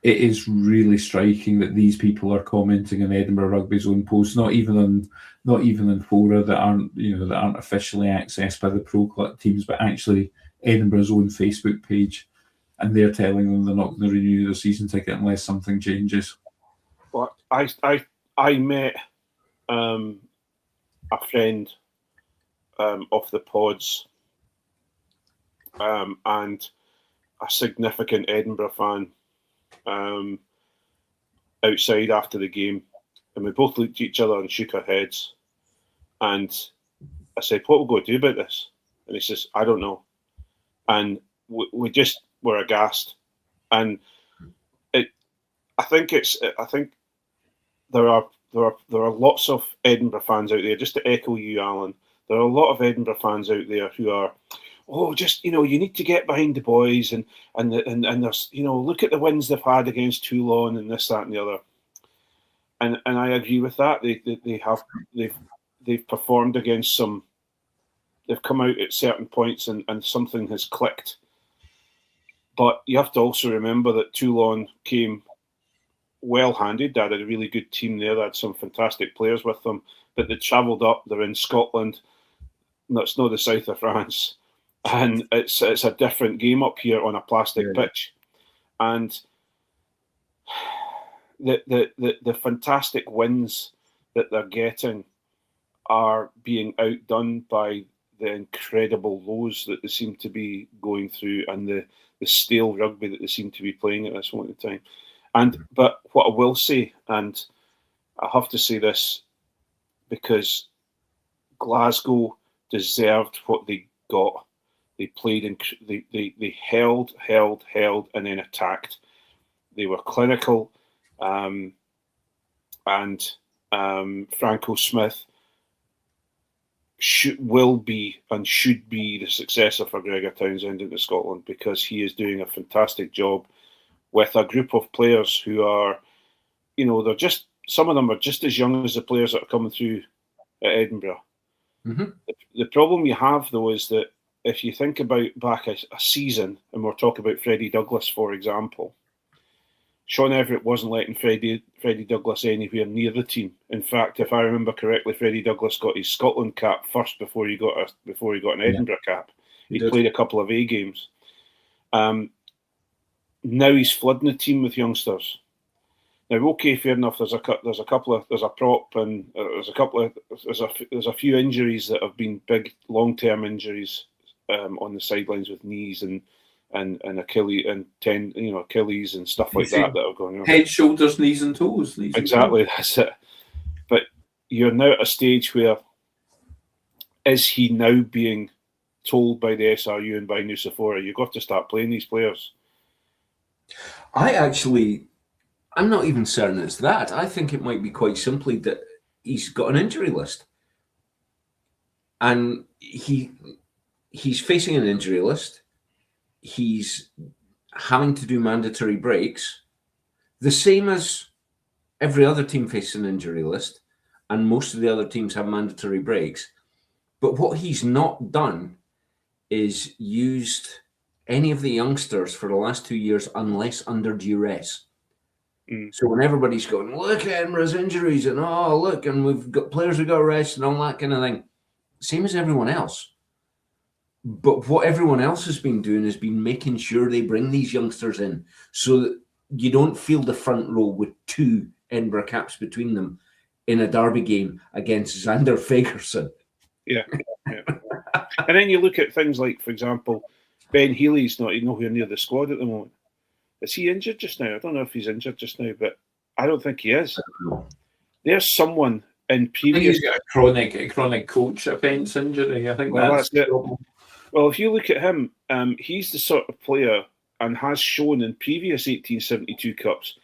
it is really striking that these people are commenting on Edinburgh Rugby's own posts, not even in fora that aren't officially accessed by the pro club teams, but actually Edinburgh's own Facebook page, and they're telling them they're not going to renew their season ticket unless something changes. Well, I met a friend of the pods, and a significant Edinburgh fan outside after the game, and we both looked at each other and shook our heads. And I said, "What will we do about this?" And he says, "I don't know." And we just were aghast. And I think there are lots of Edinburgh fans out there. Just to echo you, Alan, there are a lot of Edinburgh fans out there who are, just you need to get behind the boys and there's look at the wins they've had against Toulon and this, that, and the other. And I agree with that. They've performed against some. They've come out at certain points and something has clicked. But you have to also remember that Toulon came well-handed. They had a really good team there. They had some fantastic players with them. But they travelled up. They're in Scotland. That's not the south of France. And it's a different game up here on a plastic pitch. And the fantastic wins that they're getting are being outdone by the incredible lows that they seem to be going through and the stale rugby that they seem to be playing at this moment in time. But what I will say, and I have to say this because Glasgow deserved what they got. They played they held, and then attacked. They were clinical, and Franco Smith will be and should be the successor for Gregor Townsend into Scotland, because he is doing a fantastic job with a group of players who are, they're just, some of them are just as young as the players that are coming through at Edinburgh. Mm-hmm. The problem you have, though, is that if you think about back a season, and we're talking about Freddie Douglas, for example, Sean Everett wasn't letting Freddie Douglas anywhere near the team. In fact, if I remember correctly, Freddie Douglas got his Scotland cap first before he got an Edinburgh cap. He played a couple of A games. Now he's flooding the team with youngsters. Now, okay, fair enough. There's a prop, and there's a few injuries that have been big long-term injuries on the sidelines with knees and Achilles Achilles and stuff like that are going on. Head, shoulders, knees and toes. Exactly, that's it. But you're now at a stage where, is he now being told by the SRU and by Nusafora, you've got to start playing these players? I'm not even certain it's that. I think it might be quite simply that he's got an injury list. And he's facing an injury list. He's having to do mandatory breaks, the same as every other team faces an injury list, and most of the other teams have mandatory breaks. But what he's not done is used any of the youngsters for the last 2 years unless under duress. So when everybody's going, look, Edinburgh's injuries, and look, and we've got players who got arrested and all that kind of thing, same as everyone else. But what everyone else has been doing has been making sure they bring these youngsters in so that you don't feel the front row with 2 Edinburgh caps between them in a derby game against Xander Fagerson. Yeah. And then you look at things like, for example, Ben Healy's not nowhere near the squad at the moment. Is he injured just now? I don't know if he's injured just now, but I don't think he is. There's someone in previous... He's got a chronic coach offence injury. I think that's it. Well, if you look at him, he's the sort of player, and has shown in previous 1872 Cups,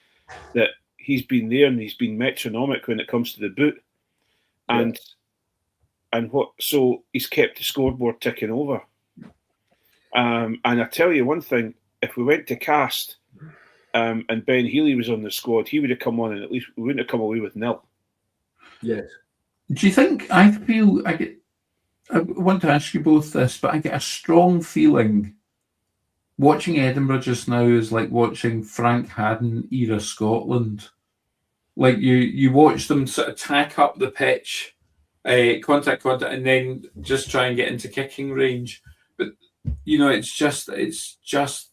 that he's been there and he's been metronomic when it comes to the boot. So he's kept the scoreboard ticking over. And I tell you one thing, if we went to Cast and Ben Healy was on the squad, he would have come on and at least we wouldn't have come away with 0. Yes. Do you think, I want to ask you both this, but I get a strong feeling watching Edinburgh just now is like watching Frank Hadden era Scotland. Like you watch them sort of tack up the pitch, contact, and then just try and get into kicking range. But it's just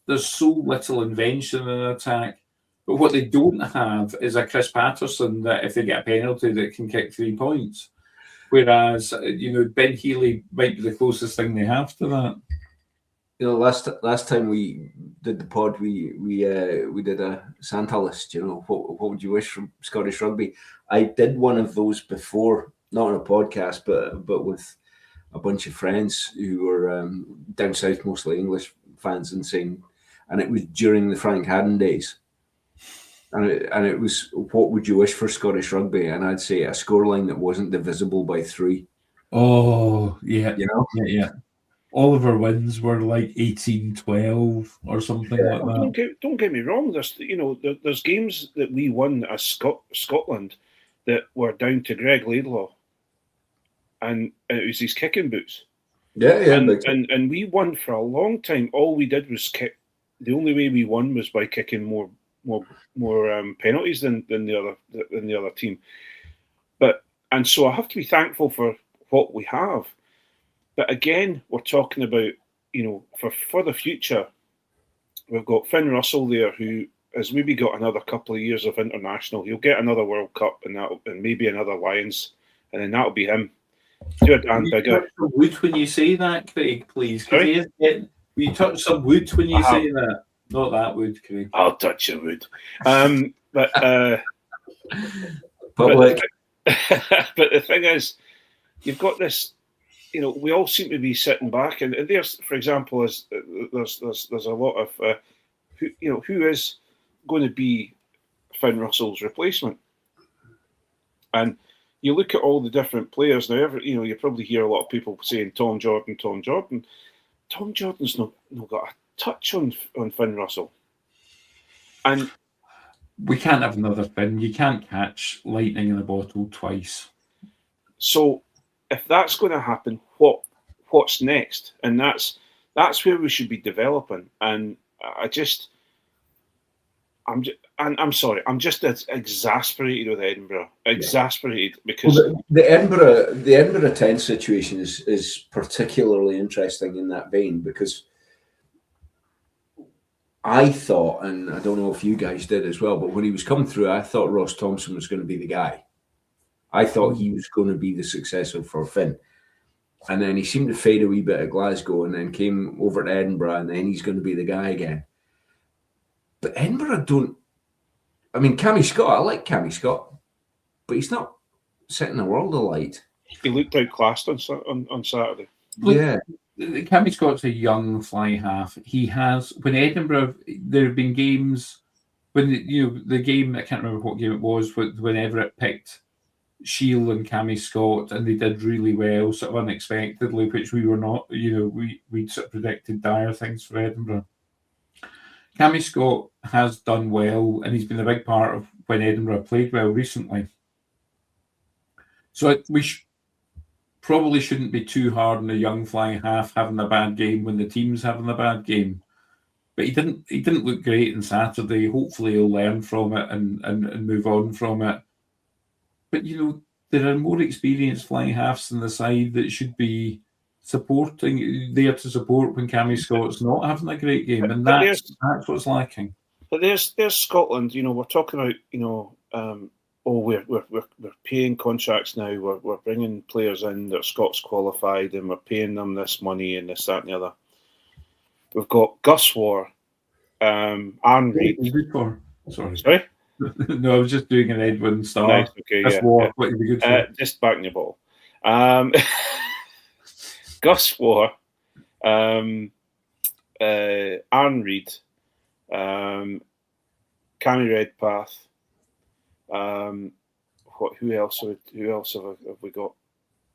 there's so little invention in an attack. But what they don't have is a Chris Patterson that, if they get a penalty, that can kick 3 points. Whereas Ben Healy might be the closest thing they have to that. last time we did the pod, we did a Santa list. What would you wish from Scottish rugby? I did one of those before, not on a podcast, but with a bunch of friends who were down south, mostly English fans, and it was during the Frank Hadden days. And it was, what would you wish for Scottish rugby? And I'd say a scoreline that wasn't divisible by 3. Oh, yeah. Yeah. Oliver wins were like 18-12 or something like that. Don't get me wrong. There's games that we won as Scotland that were down to Greg Laidlaw, and it was his kicking boots. Yeah. And we won for a long time. All we did was kick. The only way we won was by kicking more penalties than the other team. And so I have to be thankful for what we have. But again, we're talking about, for the future, we've got Finn Russell there, who has maybe got another couple of years of international. He'll get another World Cup and maybe another Lions, and then that'll be him. Do a Dan bigger. Touch some wood when you say that, Craig, please. You touch some wood when you say that. Not that wood, Craig. I'll touch your wood. But the thing is, you've got this. We all seem to be sitting back, and there's, for example, there's a lot of who is going to be Finn Russell's replacement, and you look at all the different players now. You probably hear a lot of people saying Tom Jordan. Tom Jordan's not got a touch on Finn Russell, and we can't have another Finn. You can't catch lightning in a bottle twice. So, if that's going to happen, what's next? And that's where we should be developing. And I'm sorry, I'm just exasperated with Edinburgh. Exasperated because the Edinburgh 10 situation is particularly interesting in that vein, because I thought, and I don't know if you guys did as well, but when he was coming through, I thought Ross Thompson was going to be the guy. I thought he was going to be the successor for Finn. And then he seemed to fade a wee bit at Glasgow and then came over to Edinburgh, and then he's going to be the guy again. But Edinburgh Cammy Scott, I like Cammy Scott, but he's not setting the world alight. He looked outclassed on Saturday. Yeah. Cammy Scott's a young fly half. He has, when Edinburgh, there have been games when the game, I can't remember what game it was, when Everett picked Shield and Cammy Scott, and they did really well, sort of unexpectedly, which we were not. We sort of predicted dire things for Edinburgh. Cammy Scott has done well, and he's been a big part of when Edinburgh played well recently. So we probably shouldn't be too hard on a young flying half having a bad game when the team's having a bad game. But he didn't look great on Saturday. Hopefully he'll learn from it and move on from it. But there are more experienced flying halves in the side that should be there to support when Cammy Scott's not having a great game, and that's what's lacking. But there's Scotland. We're talking about we're paying contracts now. We're bringing players in that are Scots qualified, and we're paying them this money and this, that, and the other. We've got Gus War, Aaron Reid. Sorry. No, I was just doing an Edwin Star. Nice, okay, Gus War. What would be good for? Just backing your ball. Gus War, Aaron Reid, Cammy Redpath. Who else have we got?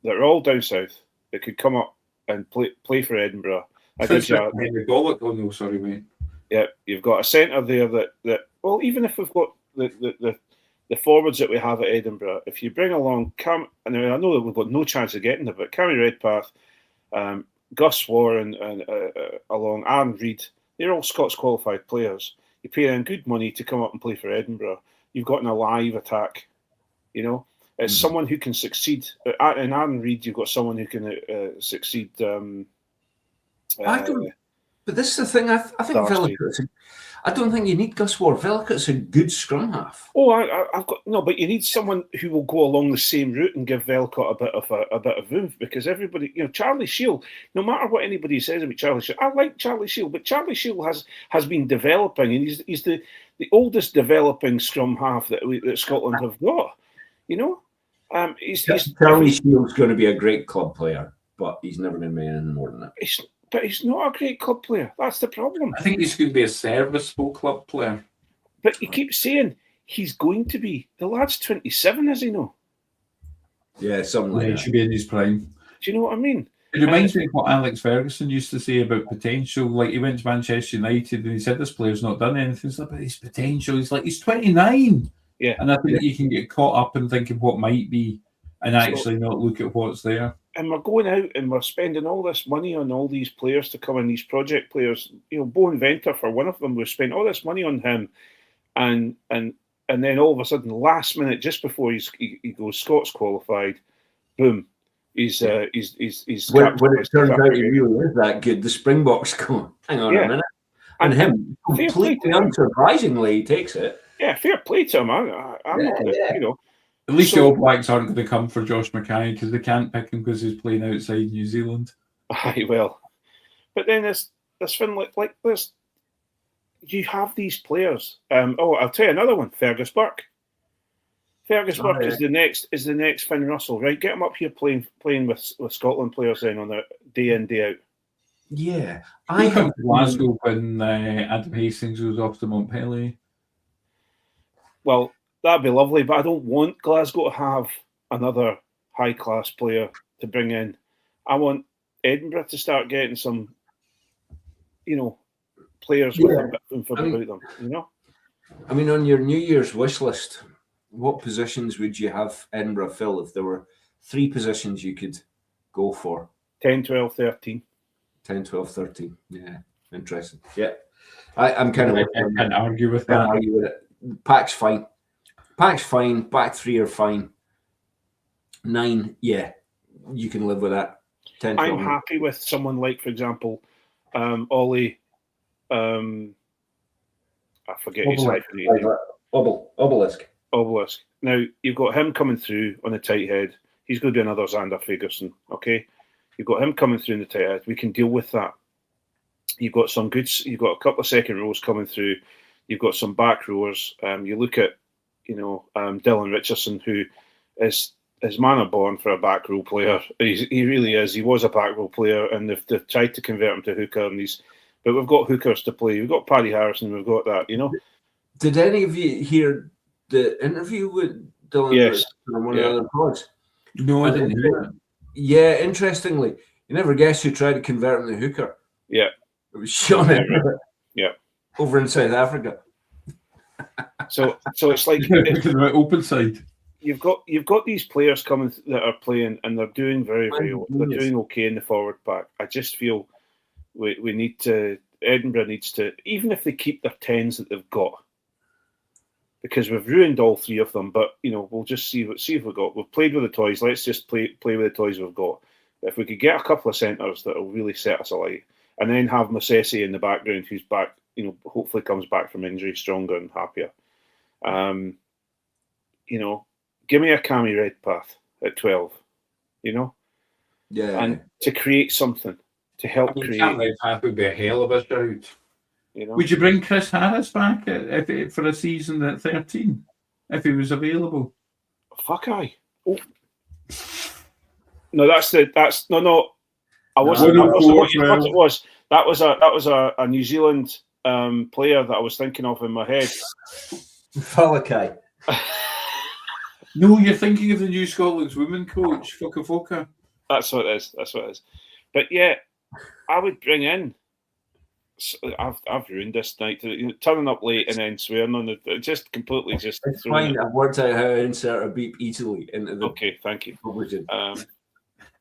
They're all down south. They could come up and play for Edinburgh. Sorry, mate. Yeah, you've got a centre there that. Well, even if we've got the forwards that we have at Edinburgh, if you bring along I know that we've got no chance of getting them, but Cammy Redpath, Gus War, and along Aaron Reid, they're all Scots qualified players. You pay them good money to come up and play for Edinburgh. You've got an alive attack. It's someone who can succeed. In Aaron Reid, you've got someone who can succeed. I don't. But this is the thing. I think Villa. I don't think you need Gus Ward. Vellicot's a good scrum half. Oh, I've got no, but you need someone who will go along the same route and give Velcott a bit of oomph, because everybody, Charlie Shield. No matter what anybody says about Charlie Shield, I like Charlie Shield, but Charlie Shield has been developing, and he's the oldest developing scrum half that Scotland have got. Charlie Shield's going to be a great club player, but he's never going to be anything more than that. But he's not a great club player. That's the problem. I think he's going to be a serviceable club player. But you keep saying he's going to be. The lad's 27, is he no? Yeah, something like He that. should be in his prime. Do you know what I mean? It reminds me of what Alex Ferguson used to say about potential. Like, he went to Manchester United and he said this player's not done anything. It's about his potential. He's like, he's 29. Yeah. And I think you can get caught up in thinking what might be and actually not look at what's there. And we're going out and we're spending all this money on all these players to come in, these project players. Bo Inventor, for one of them, we've spent all this money on him, and then all of a sudden, last minute, just before he goes Scots qualified, boom, he's when it turns out he really is that good, the Springboks go, hang on a minute, and him completely unsurprisingly he takes it. Yeah, fair play to him. I'm not gonna, At least the All Blacks aren't going to come for Josh Mackay because they can't pick him because he's playing outside New Zealand. Aye, well, but then there's Finlay, like this. You have these players. I'll tell you another one. Fergus Burke. Fergus Burke is the next Finn Russell, right? Get him up here playing with Scotland players then on a day in, day out. Yeah, I come to Glasgow when Adam Hastings goes off to Montpellier. Well, that'd be lovely, but I don't want Glasgow to have another high-class player to bring in. I want Edinburgh to start getting some, players with a bit of info about them, I mean, on your New Year's wish list, what positions would you have Edinburgh fill if there were 3 positions you could go for? 10, 12, 13. 10, 12, 13. Yeah, interesting. Yeah. I'm kind of... I can't argue with that. Pack's fine. Pack's fine. Back 3 are fine. 9, yeah, you can live with that. 10, 12. I'm happy with someone like, for example, Ollie. I forget his name. Obelisk. Now, you've got him coming through on the tight head. He's going to do another Xander Fagerson, okay? You've got him coming through in the tight head. We can deal with that. You've got a couple of second rows coming through. You've got some back rowers. You look at, Dylan Richardson, who is manner born for a back row player. He really is. He was a back row player, and they've tried to convert him to hooker, but we've got hookers to play. We've got Paddy Harrison. We've got that. Did any of you hear the interview with Dylan? Yes. On one of the other pods? No, I didn't hear it. Yeah, interestingly, you never guess who tried to convert him to hooker. Yeah. It was Sean Everett. Yeah. Over in South Africa. So it's like open side. You've got these players coming that are playing, and they're doing very, very well. They're doing okay in the forward pack. I just feel we need to. Edinburgh needs to, even if they keep their 10s that they've got, because we've ruined all 3 of them. But we'll just see if we've got. We've played with the toys. Let's just play with the toys we've got. If we could get a couple of centres that will really set us alight, and then have Masesi in the background, who's back, hopefully comes back from injury stronger and happier. Give me a Cammy Redpath at 12. Yeah. And to create something. To help create. Cammy Redpath would be a hell of a shout. Would you bring Chris Harris back for a season at 13 if he was available? Fuck aye. Oh. No, that's no. I wasn't. That was a New Zealand player that I was thinking of in my head. Falakai. No, you're thinking of the new Scotland's women coach, Foka. That's what it is. But yeah, I would bring in. I've ruined this night. Turning up late and then swearing on it, just completely just. It's fine. I've worked out how to insert a beep easily into the. Okay, thank you.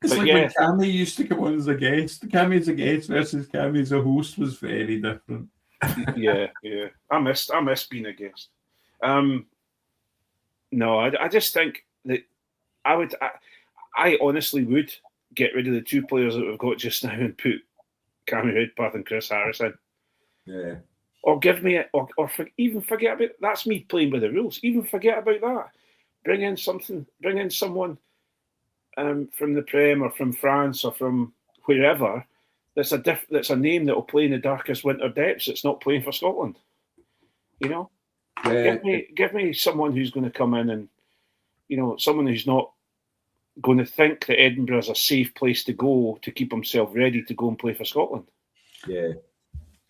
It's like when Cammy used to come on as a guest. Cammy as a guest versus Cammy as a host was very different. Yeah. I missed being a guest. No, I just think that I honestly would get rid of the 2 players that we've got just now and put Cammy Redpath and Chris Harris in. Yeah. or give me it, even forget about that's me playing with the rules. Even forget about that. Bring in someone from the Prem or from France or from wherever. That's a name that will play in the darkest winter depths. It's not playing for Scotland. You know, give me someone who's going to come in and, you know, someone who's not going to think that Edinburgh is a safe place to go to keep himself ready to go and play for Scotland. Yeah.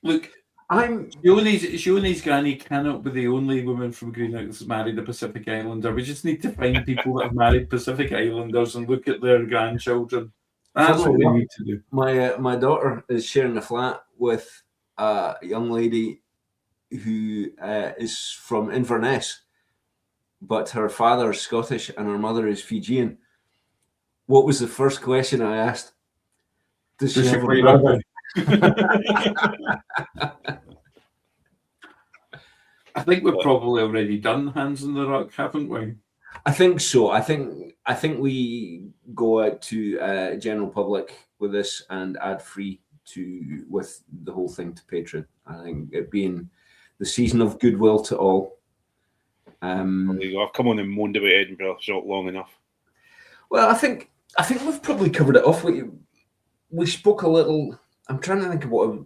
Look, Shoney's granny cannot be the only woman from Greenock that's married a Pacific Islander. We just need to find people that have married Pacific Islanders and look at their grandchildren. That's what we need to do. My daughter is sharing a flat with a young lady who is from Inverness, but her father is Scottish and her mother is Fijian. What was the first question I asked? Does she have a brother? I think we've probably already done Hands in the Ruck, haven't we? I think so. I think we go out to general public with this and ad free with the whole thing to Patreon. I think it being the season of goodwill to all. I've come on and moaned about Edinburgh not long enough. Well, I think we've probably covered it off. We spoke a little. I'm trying to think of what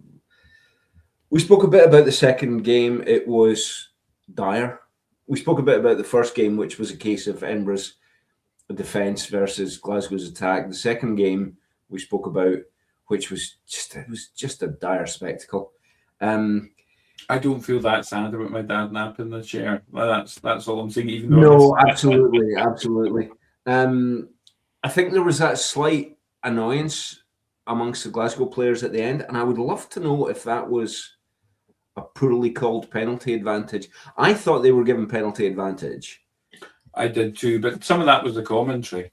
we spoke a bit about the second game. It was dire. We spoke a bit about the first game, which was a case of Edinburgh's defence versus Glasgow's attack. The second game we spoke about, which was just a dire spectacle. I don't feel that sad about my dad napping the chair. That's all I'm saying. Even though absolutely. I think there was that slight annoyance amongst the Glasgow players at the end, and I would love to know if that was a poorly called penalty advantage. I thought they were given penalty advantage. I did too, but some of that was the commentary.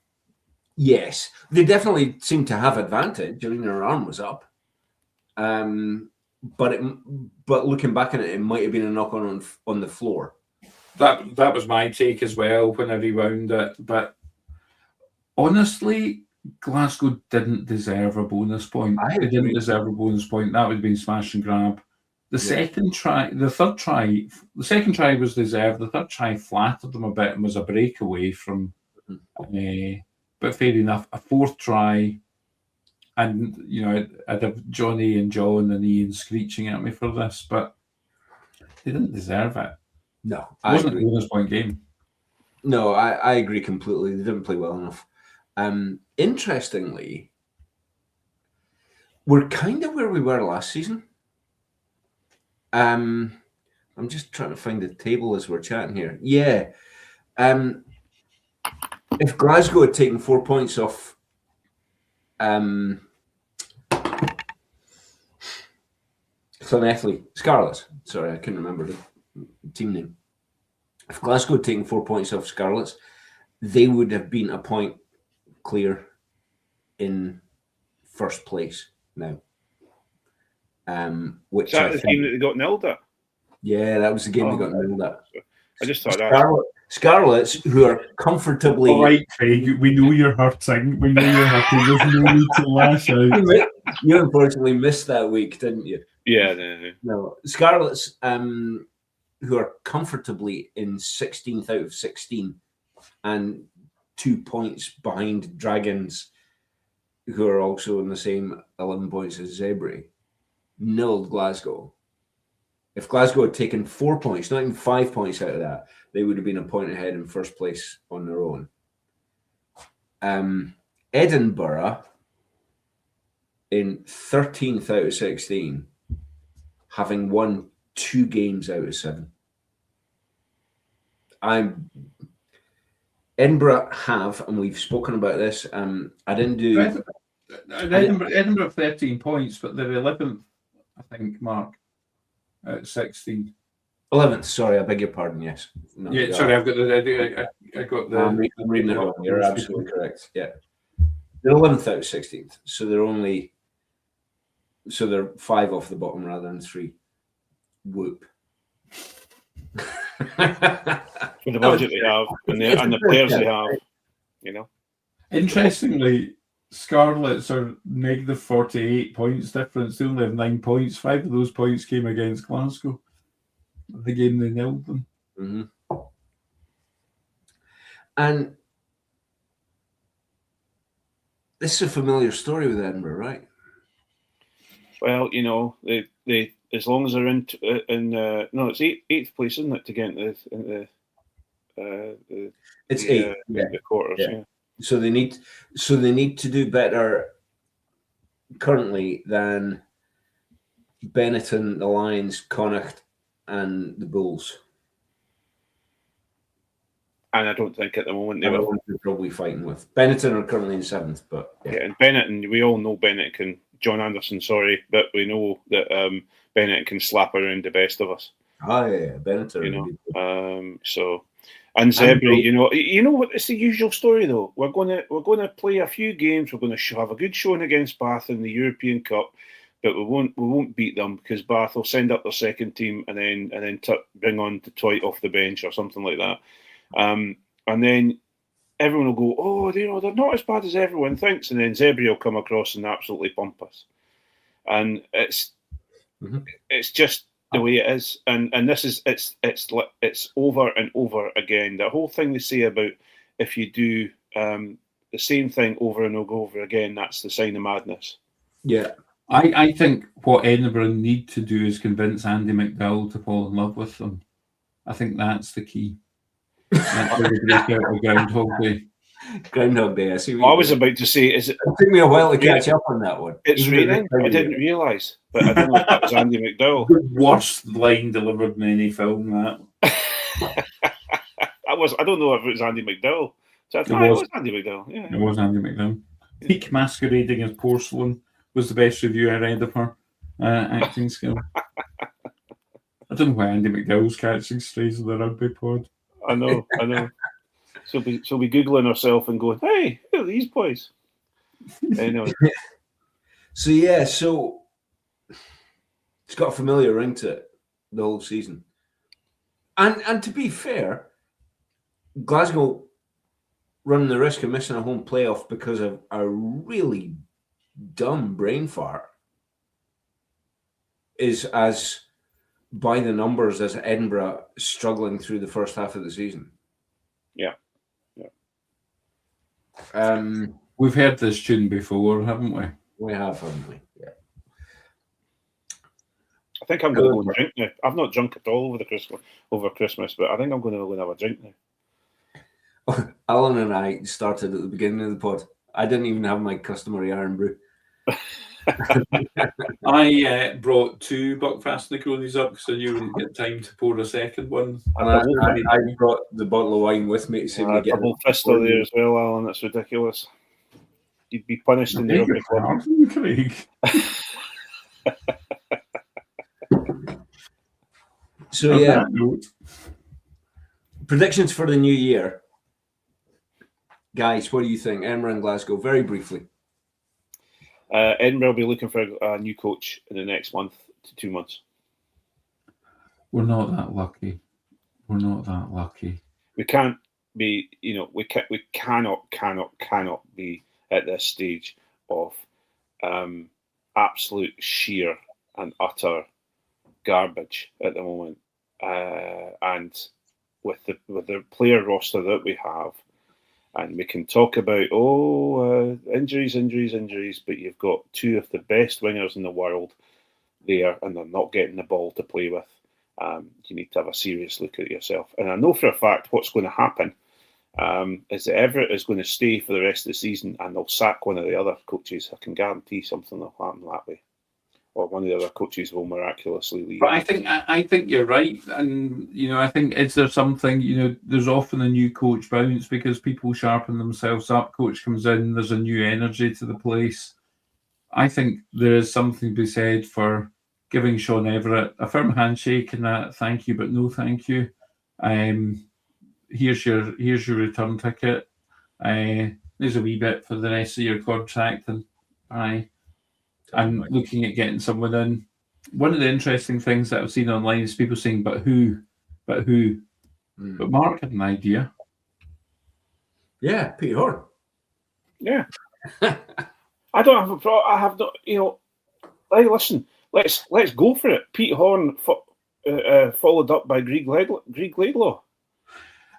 Yes, they definitely seemed to have advantage. I mean, their arm was up. But looking back at it, it might have been a knock on the floor. That was my take as well when I rewound it. But honestly, Glasgow didn't deserve a bonus point. They didn't deserve a bonus point. That would have been smash and grab. The second try was deserved. The third try flattered them a bit and was a breakaway from. But fair enough. A fourth try, and you know, I'd have Jonny and John and Ian screeching at me for this, but they didn't deserve it. No, it wasn't a bonus point game. No, I agree completely. They didn't play well enough. Interestingly, we're kind of where we were last season. I'm just trying to find the table as we're chatting here. Yeah. If Glasgow had taken 4 points off Llanelli, Scarlets. Sorry, I couldn't remember the team name. If Glasgow had taken 4 points off Scarlets, they would have been a point clear in first place now. Which is that the game that they got nilled at? Yeah, that was the game they got nilled at. I just thought Scarlets, who are comfortably. All right, Craig, we know you're hurting. We know you're hurting. There's no need to lash out. You unfortunately missed that week, didn't you? Yeah. No. Scarlets, who are comfortably in 16th out of 16 and 2 points behind Dragons, who are also in the same 11 points as Zebri, nilled Glasgow. If Glasgow had taken 4 points, not even 5 points out of that, they would have been a point ahead in first place on their own. Edinburgh, in 13th out of 16, having won 2 games out of 7. Edinburgh have, and we've spoken about this. I didn't do. Edinburgh 13 points, but they're 11th, I think, Mark, at 16. 11th. Sorry, I beg your pardon. Yes. No, yeah. Sorry, I've got the. I got the. I'm reading it wrong. You're absolutely correct. Yeah, they're 11th out of 16th, so they're only. So they're 5 off the bottom rather than 3. Whoop. For the budget they have and the players they have, you know. Interestingly, Scarlets are negative 48 points difference. They only have 9 points. 5 of those points came against Glasgow. The game they nailed them. Mm-hmm. And this is a familiar story with Edinburgh, right? Well, you know, they as long as they're in no, it's eighth place, isn't it, to get into It's eight. the quarters. Yeah. Yeah. So they need to do better currently than Benetton, the Lions, Connacht, and the Bulls. And I don't think at the moment They're probably fighting with. Benetton are currently in seventh, but yeah. And Benetton, we all know Benetton can. John Anderson, sorry, but we know that Benetton can slap around the best of us. Oh yeah, Benetton. You know, so. And Zebra, you know what? It's the usual story though. We're gonna play a few games. We're gonna have a good showing against Bath in the European Cup, but we won't beat them because Bath will send up their second team and then bring on the Twite off the bench or something like that. And then everyone will go, oh, you know, they're not as bad as everyone thinks, and then Zebra will come across and absolutely pump us. And it's just the way it is, and this is it's over and over again. The whole thing they say about if you do the same thing over and over again, that's the sign of madness. Yeah, I think what Edinburgh need to do is convince Andy McDowell to fall in love with them. I think that's the key. That's how they break out of Groundhog Day. Groundhog Day. I see. I was about to say, is it? It took me a while to catch up on that one. It's raining. I didn't realise, but I don't know if that was Andy McDowell. The worst line delivered in any film. That I don't know if it was Andy McDowell. So it was Andy McDowell. Yeah, it was Andy McDowell. Peak masquerading as porcelain was the best review I read of her acting skill. I don't know why Andy McDowell's catching strays in the rugby pod. I know. She'll be googling herself and going, "Hey, who are these boys?" Anyway. So it's got a familiar ring to it the whole season. And to be fair, Glasgow running the risk of missing a home playoff because of a really dumb brain fart is as by the numbers as Edinburgh struggling through the first half of the season. Yeah. We've heard this tune before, haven't we? We have, haven't we? Yeah. I think I'm going to go and drink now. I've not drunk at all over Christmas, but I think I'm going to go and have a drink now. Allan and I started at the beginning of the pod. I didn't even have my customary iron brew. I brought 2 Buckfast Negronis up because I knew we didn't get time to pour a second one. And I brought the bottle of wine with me to see me get a double fister there as well, Allan. That's ridiculous. You'd be punished in the rugby club. Craig. So yeah, predictions for the new year, guys. What do you think? Edinburgh and Glasgow, very briefly. Edinburgh will be looking for a new coach in the next month to 2 months. We're not that lucky. We can't be, we cannot be at this stage of absolute sheer and utter garbage at the moment. And with the player roster that we have, and we can talk about injuries, but you've got 2 of the best wingers in the world there, and they're not getting the ball to play with. You need to have a serious look at yourself. And I know for a fact what's going to happen is that Everett is going to stay for the rest of the season, and they'll sack one of the other coaches. I can guarantee something will happen that way. Or one of the other coaches will miraculously leave. But I think you're right, and I think is there something there's often a new coach bounce because people sharpen themselves up. Coach comes in, there's a new energy to the place. I think there is something to be said for giving Sean Everett a firm handshake and that thank you, but no thank you. Here's your return ticket. There's a wee bit for the rest of your contract, and I'm looking at getting someone in. One of the interesting things that I've seen online is people saying, but who? But Mark had an idea. Yeah, Peter Horn. Yeah. I don't have a problem. I have not. Hey, listen. Let's go for it. Pete Horn followed up by Greg Laidlaw.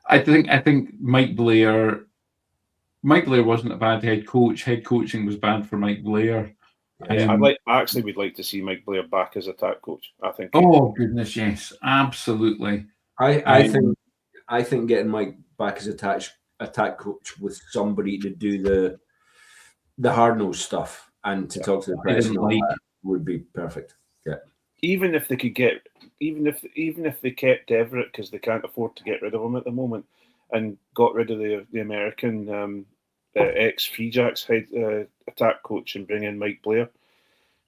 I think Mike Blair. Mike Blair wasn't a bad head coach. Head coaching was bad for Mike Blair. Yeah, we'd like to see Mike Blair back as attack coach. I think. Oh goodness, yes, absolutely. I think getting Mike back as attack coach with somebody to do the hard nose stuff and to talk to the press and all that would be perfect. Yeah. Even if they could get, even if they kept Everett because they can't afford to get rid of him at the moment, and got rid of the American ex Free Jacks head attack coach and bring in Mike Blair.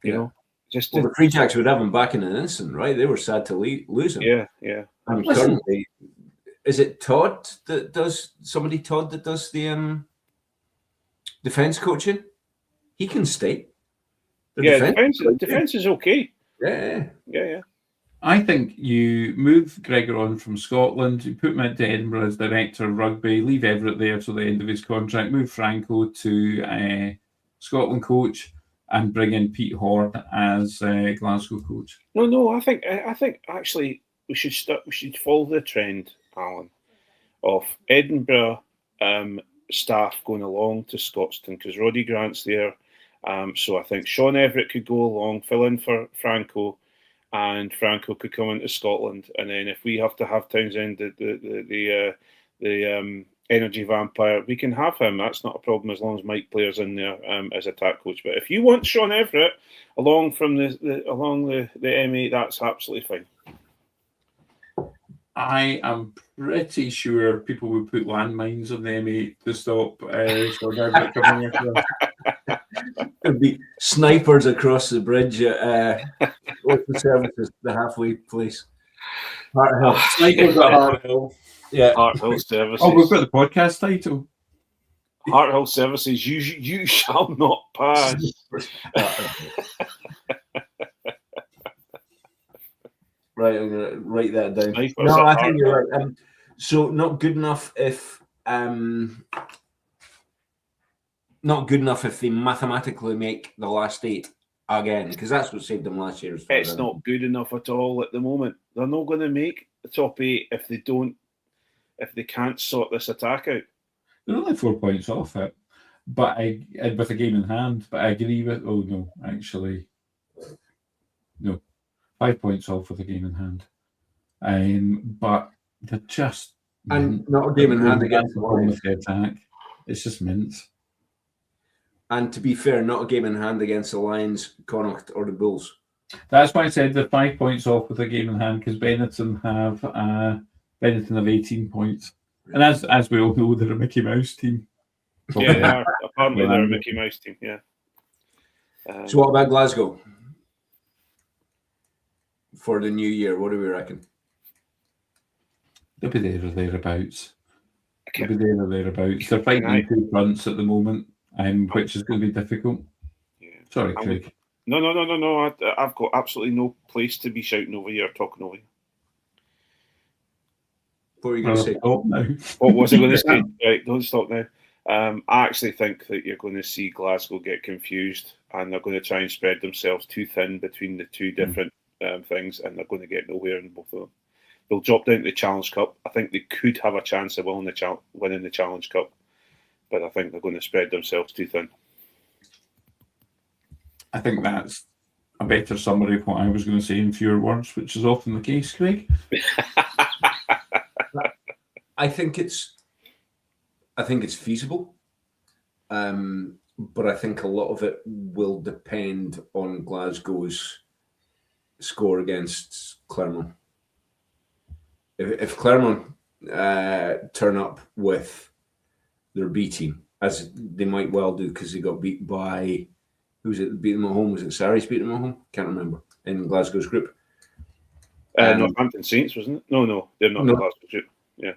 You know, the Free Jacks would have him back in an instant, right? They were sad to lose him. Yeah. And currently, is it Todd that does the defense coaching? He can stay. Defense is okay. Yeah. I think you move Gregor on from Scotland, you put him into Edinburgh as director of rugby, leave Everett there till the end of his contract, move Franco to Scotland coach, and bring in Pete Horn as Glasgow coach. No. I think actually we should follow the trend, Allan, of Edinburgh staff going along to Scotstoun because Roddy Grant's there. So I think Sean Everett could go along, fill in for Franco, and Franco could come into Scotland. And then if we have to have Townsend, the energy vampire, we can have him. That's not a problem as long as Mike Blair's in there as attack coach. But if you want Sean Everett along from the M8, that's absolutely fine. I am pretty sure people would put landmines on the M8 to stop Sean Everett coming across. There'd be snipers across the bridge at Open Services, the halfway place. Hart Hill. Snipers at Hart Hill. Yeah. Hart Hill Services. Oh, we've got the podcast title. Hart Hill Services, you shall not pass. Right, I'm going to write that down. No, I think you're right. So not good enough if they mathematically make the last 8 again, because that's what saved them last year. It's not good enough at all at the moment. They're not going to make the top 8 if they can't sort this attack out. They're only 4 points off it, but with a game in hand. But I agree with. Oh no, actually, no, 5 points off with a game in hand. But they're just not a game in hand against the attack. It's just mince. And to be fair, not a game in hand against the Lions, Connacht, or the Bulls. That's why I said they're 5 points off with a game in hand because Benetton have 18 points, and as we all know, they're a Mickey Mouse team. Yeah, apparently they're a Mickey Mouse team. Yeah. So what about Glasgow for the new year? What do we reckon? They'll be there or thereabouts. They're fighting 2 fronts at the moment, which is going to be difficult. Yeah. Sorry, Craig. No. I've got absolutely no place to be shouting over you or talking over you. What were you going to say? Oh, no. What was I going to say? Right, don't stop now. I actually think that you're going to see Glasgow get confused and they're going to try and spread themselves too thin between the two different things, and they're going to get nowhere in both of them. They'll drop down to the Challenge Cup. I think they could have a chance of winning the Challenge Cup, but I think they're going to spread themselves too thin. I think that's a better summary of what I was going to say in fewer words, which is often the case, Craig. I think it's feasible, but I think a lot of it will depend on Glasgow's score against Clermont. If Clermont turn up with their B team, as they might well do, because they got beat by, who was it? Beat them at home? Was it Sarries beat them at home? Can't remember. In Glasgow's group. Northampton Saints, wasn't it? No, they're not in Glasgow's group. Yeah.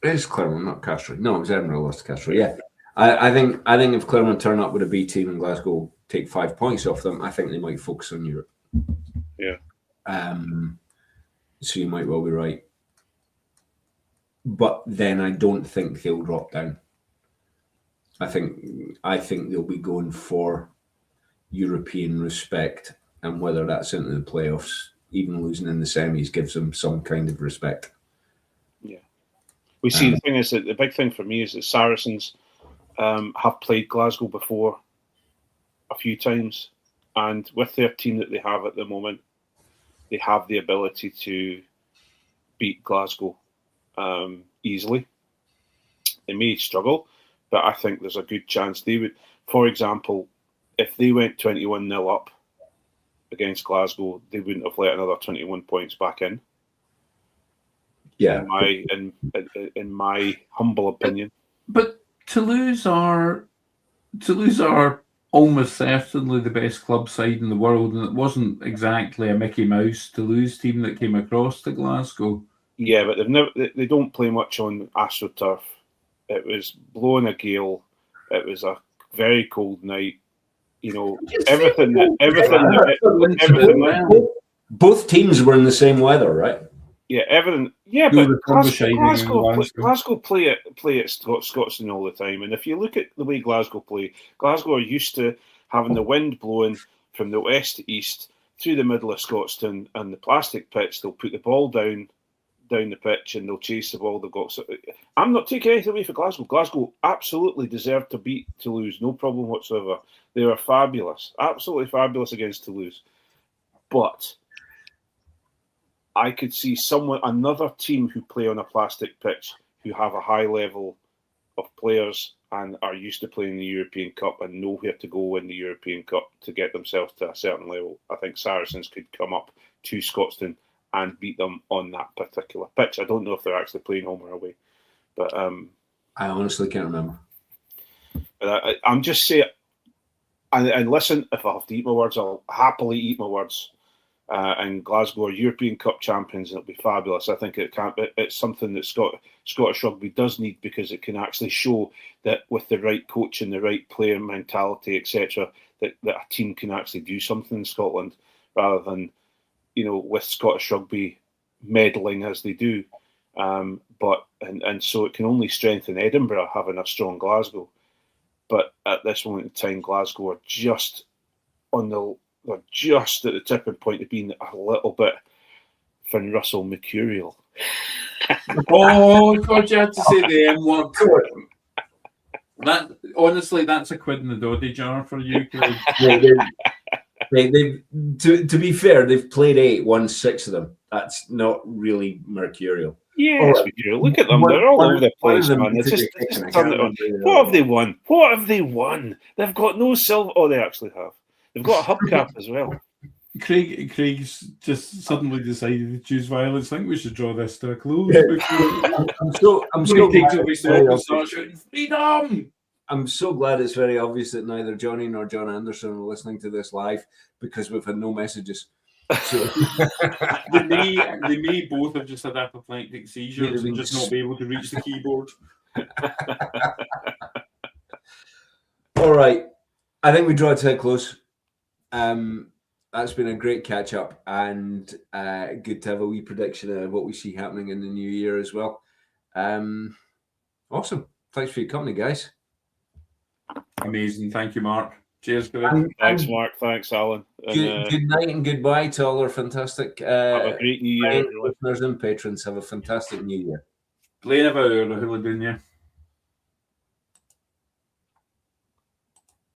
It's Clermont, not Castro. No, it was Edinburgh lost to Castro. Yeah, I think if Clermont turn up with a B team and Glasgow take 5 points off them, I think they might focus on Europe. Yeah. So you might well be right, but then I don't think they'll drop down. I think they'll be going for European respect, and whether that's into the playoffs, even losing in the semis gives them some kind of respect. Yeah. We see the thing is that the big thing for me is that Saracens have played Glasgow before a few times, and with their team that they have at the moment, they have the ability to beat Glasgow easily. They may struggle, but I think there's a good chance they would. For example, if they went 21-0 up against Glasgow, they wouldn't have let another 21 points back in. Yeah, in my humble opinion. But Toulouse are almost certainly the best club side in the world, and it wasn't exactly a Mickey Mouse Toulouse team that came across to Glasgow. Yeah, but they don't play much on AstroTurf. It was blowing a gale. It was a very cold night. You know, everything. Both teams were in the same weather, right? Yeah, everything. Yeah, but Glasgow play at Scotstoun all the time. And if you look at the way Glasgow play, Glasgow are used to having the wind blowing from the west to east through the middle of Scotstoun and the plastic pitch. They'll put the ball down the pitch and they'll chase the ball. They've got. I'm not taking anything away from Glasgow. Glasgow absolutely deserved to beat Toulouse, no problem whatsoever. They were fabulous, absolutely fabulous against Toulouse. But I could see another team who play on a plastic pitch, who have a high level of players and are used to playing the European Cup and know where to go in the European Cup to get themselves to a certain level. I think Saracens could come up to Scotstoun and beat them on that particular pitch. I don't know if they're actually playing home or away, but I honestly can't remember. I'm just saying, and listen, if I have to eat my words, I'll happily eat my words. And Glasgow are European Cup champions, and it'll be fabulous. I think it's something that Scottish rugby does need, because it can actually show that with the right coach and the right player mentality, etc., that a team can actually do something in Scotland, rather than, you know, with Scottish rugby meddling as they do. So it can only strengthen Edinburgh having a strong Glasgow. But at this moment in time, Glasgow are just at the tipping point of being a little bit Finn Russell mercurial. Oh God, you had to say the M word. That honestly, that's a quid in the doddy jar for you. To be fair, they've played 8, won 6 of them. That's not really mercurial. Yeah, it's mercurial. Look at them; they're all over the place, man. It's just turn it on. What have they won? What have they won? They've got no silver. Oh, they actually have. They've got a hubcap as well. Craig's just suddenly decided to choose violence. I think we should draw this to a close. I'm so freedom. I'm so glad it's very obvious that neither Jonny nor John Anderson are listening to this live, because we've had no messages. So they may both have just had apoplectic seizures and just not be able to reach the keyboard. All right, I think we draw it to a close. That's been a great catch up, and good to have a wee prediction of what we see happening in the new year as well. Awesome. Thanks for your company, guys. Amazing. Thank you, Mark. Cheers, Greg. Thanks, Mark. Thanks, Allan. Good night and goodbye to all our fantastic have a great new year, listeners and patrons. Have a fantastic new year. Playing about the hooligan, yeah.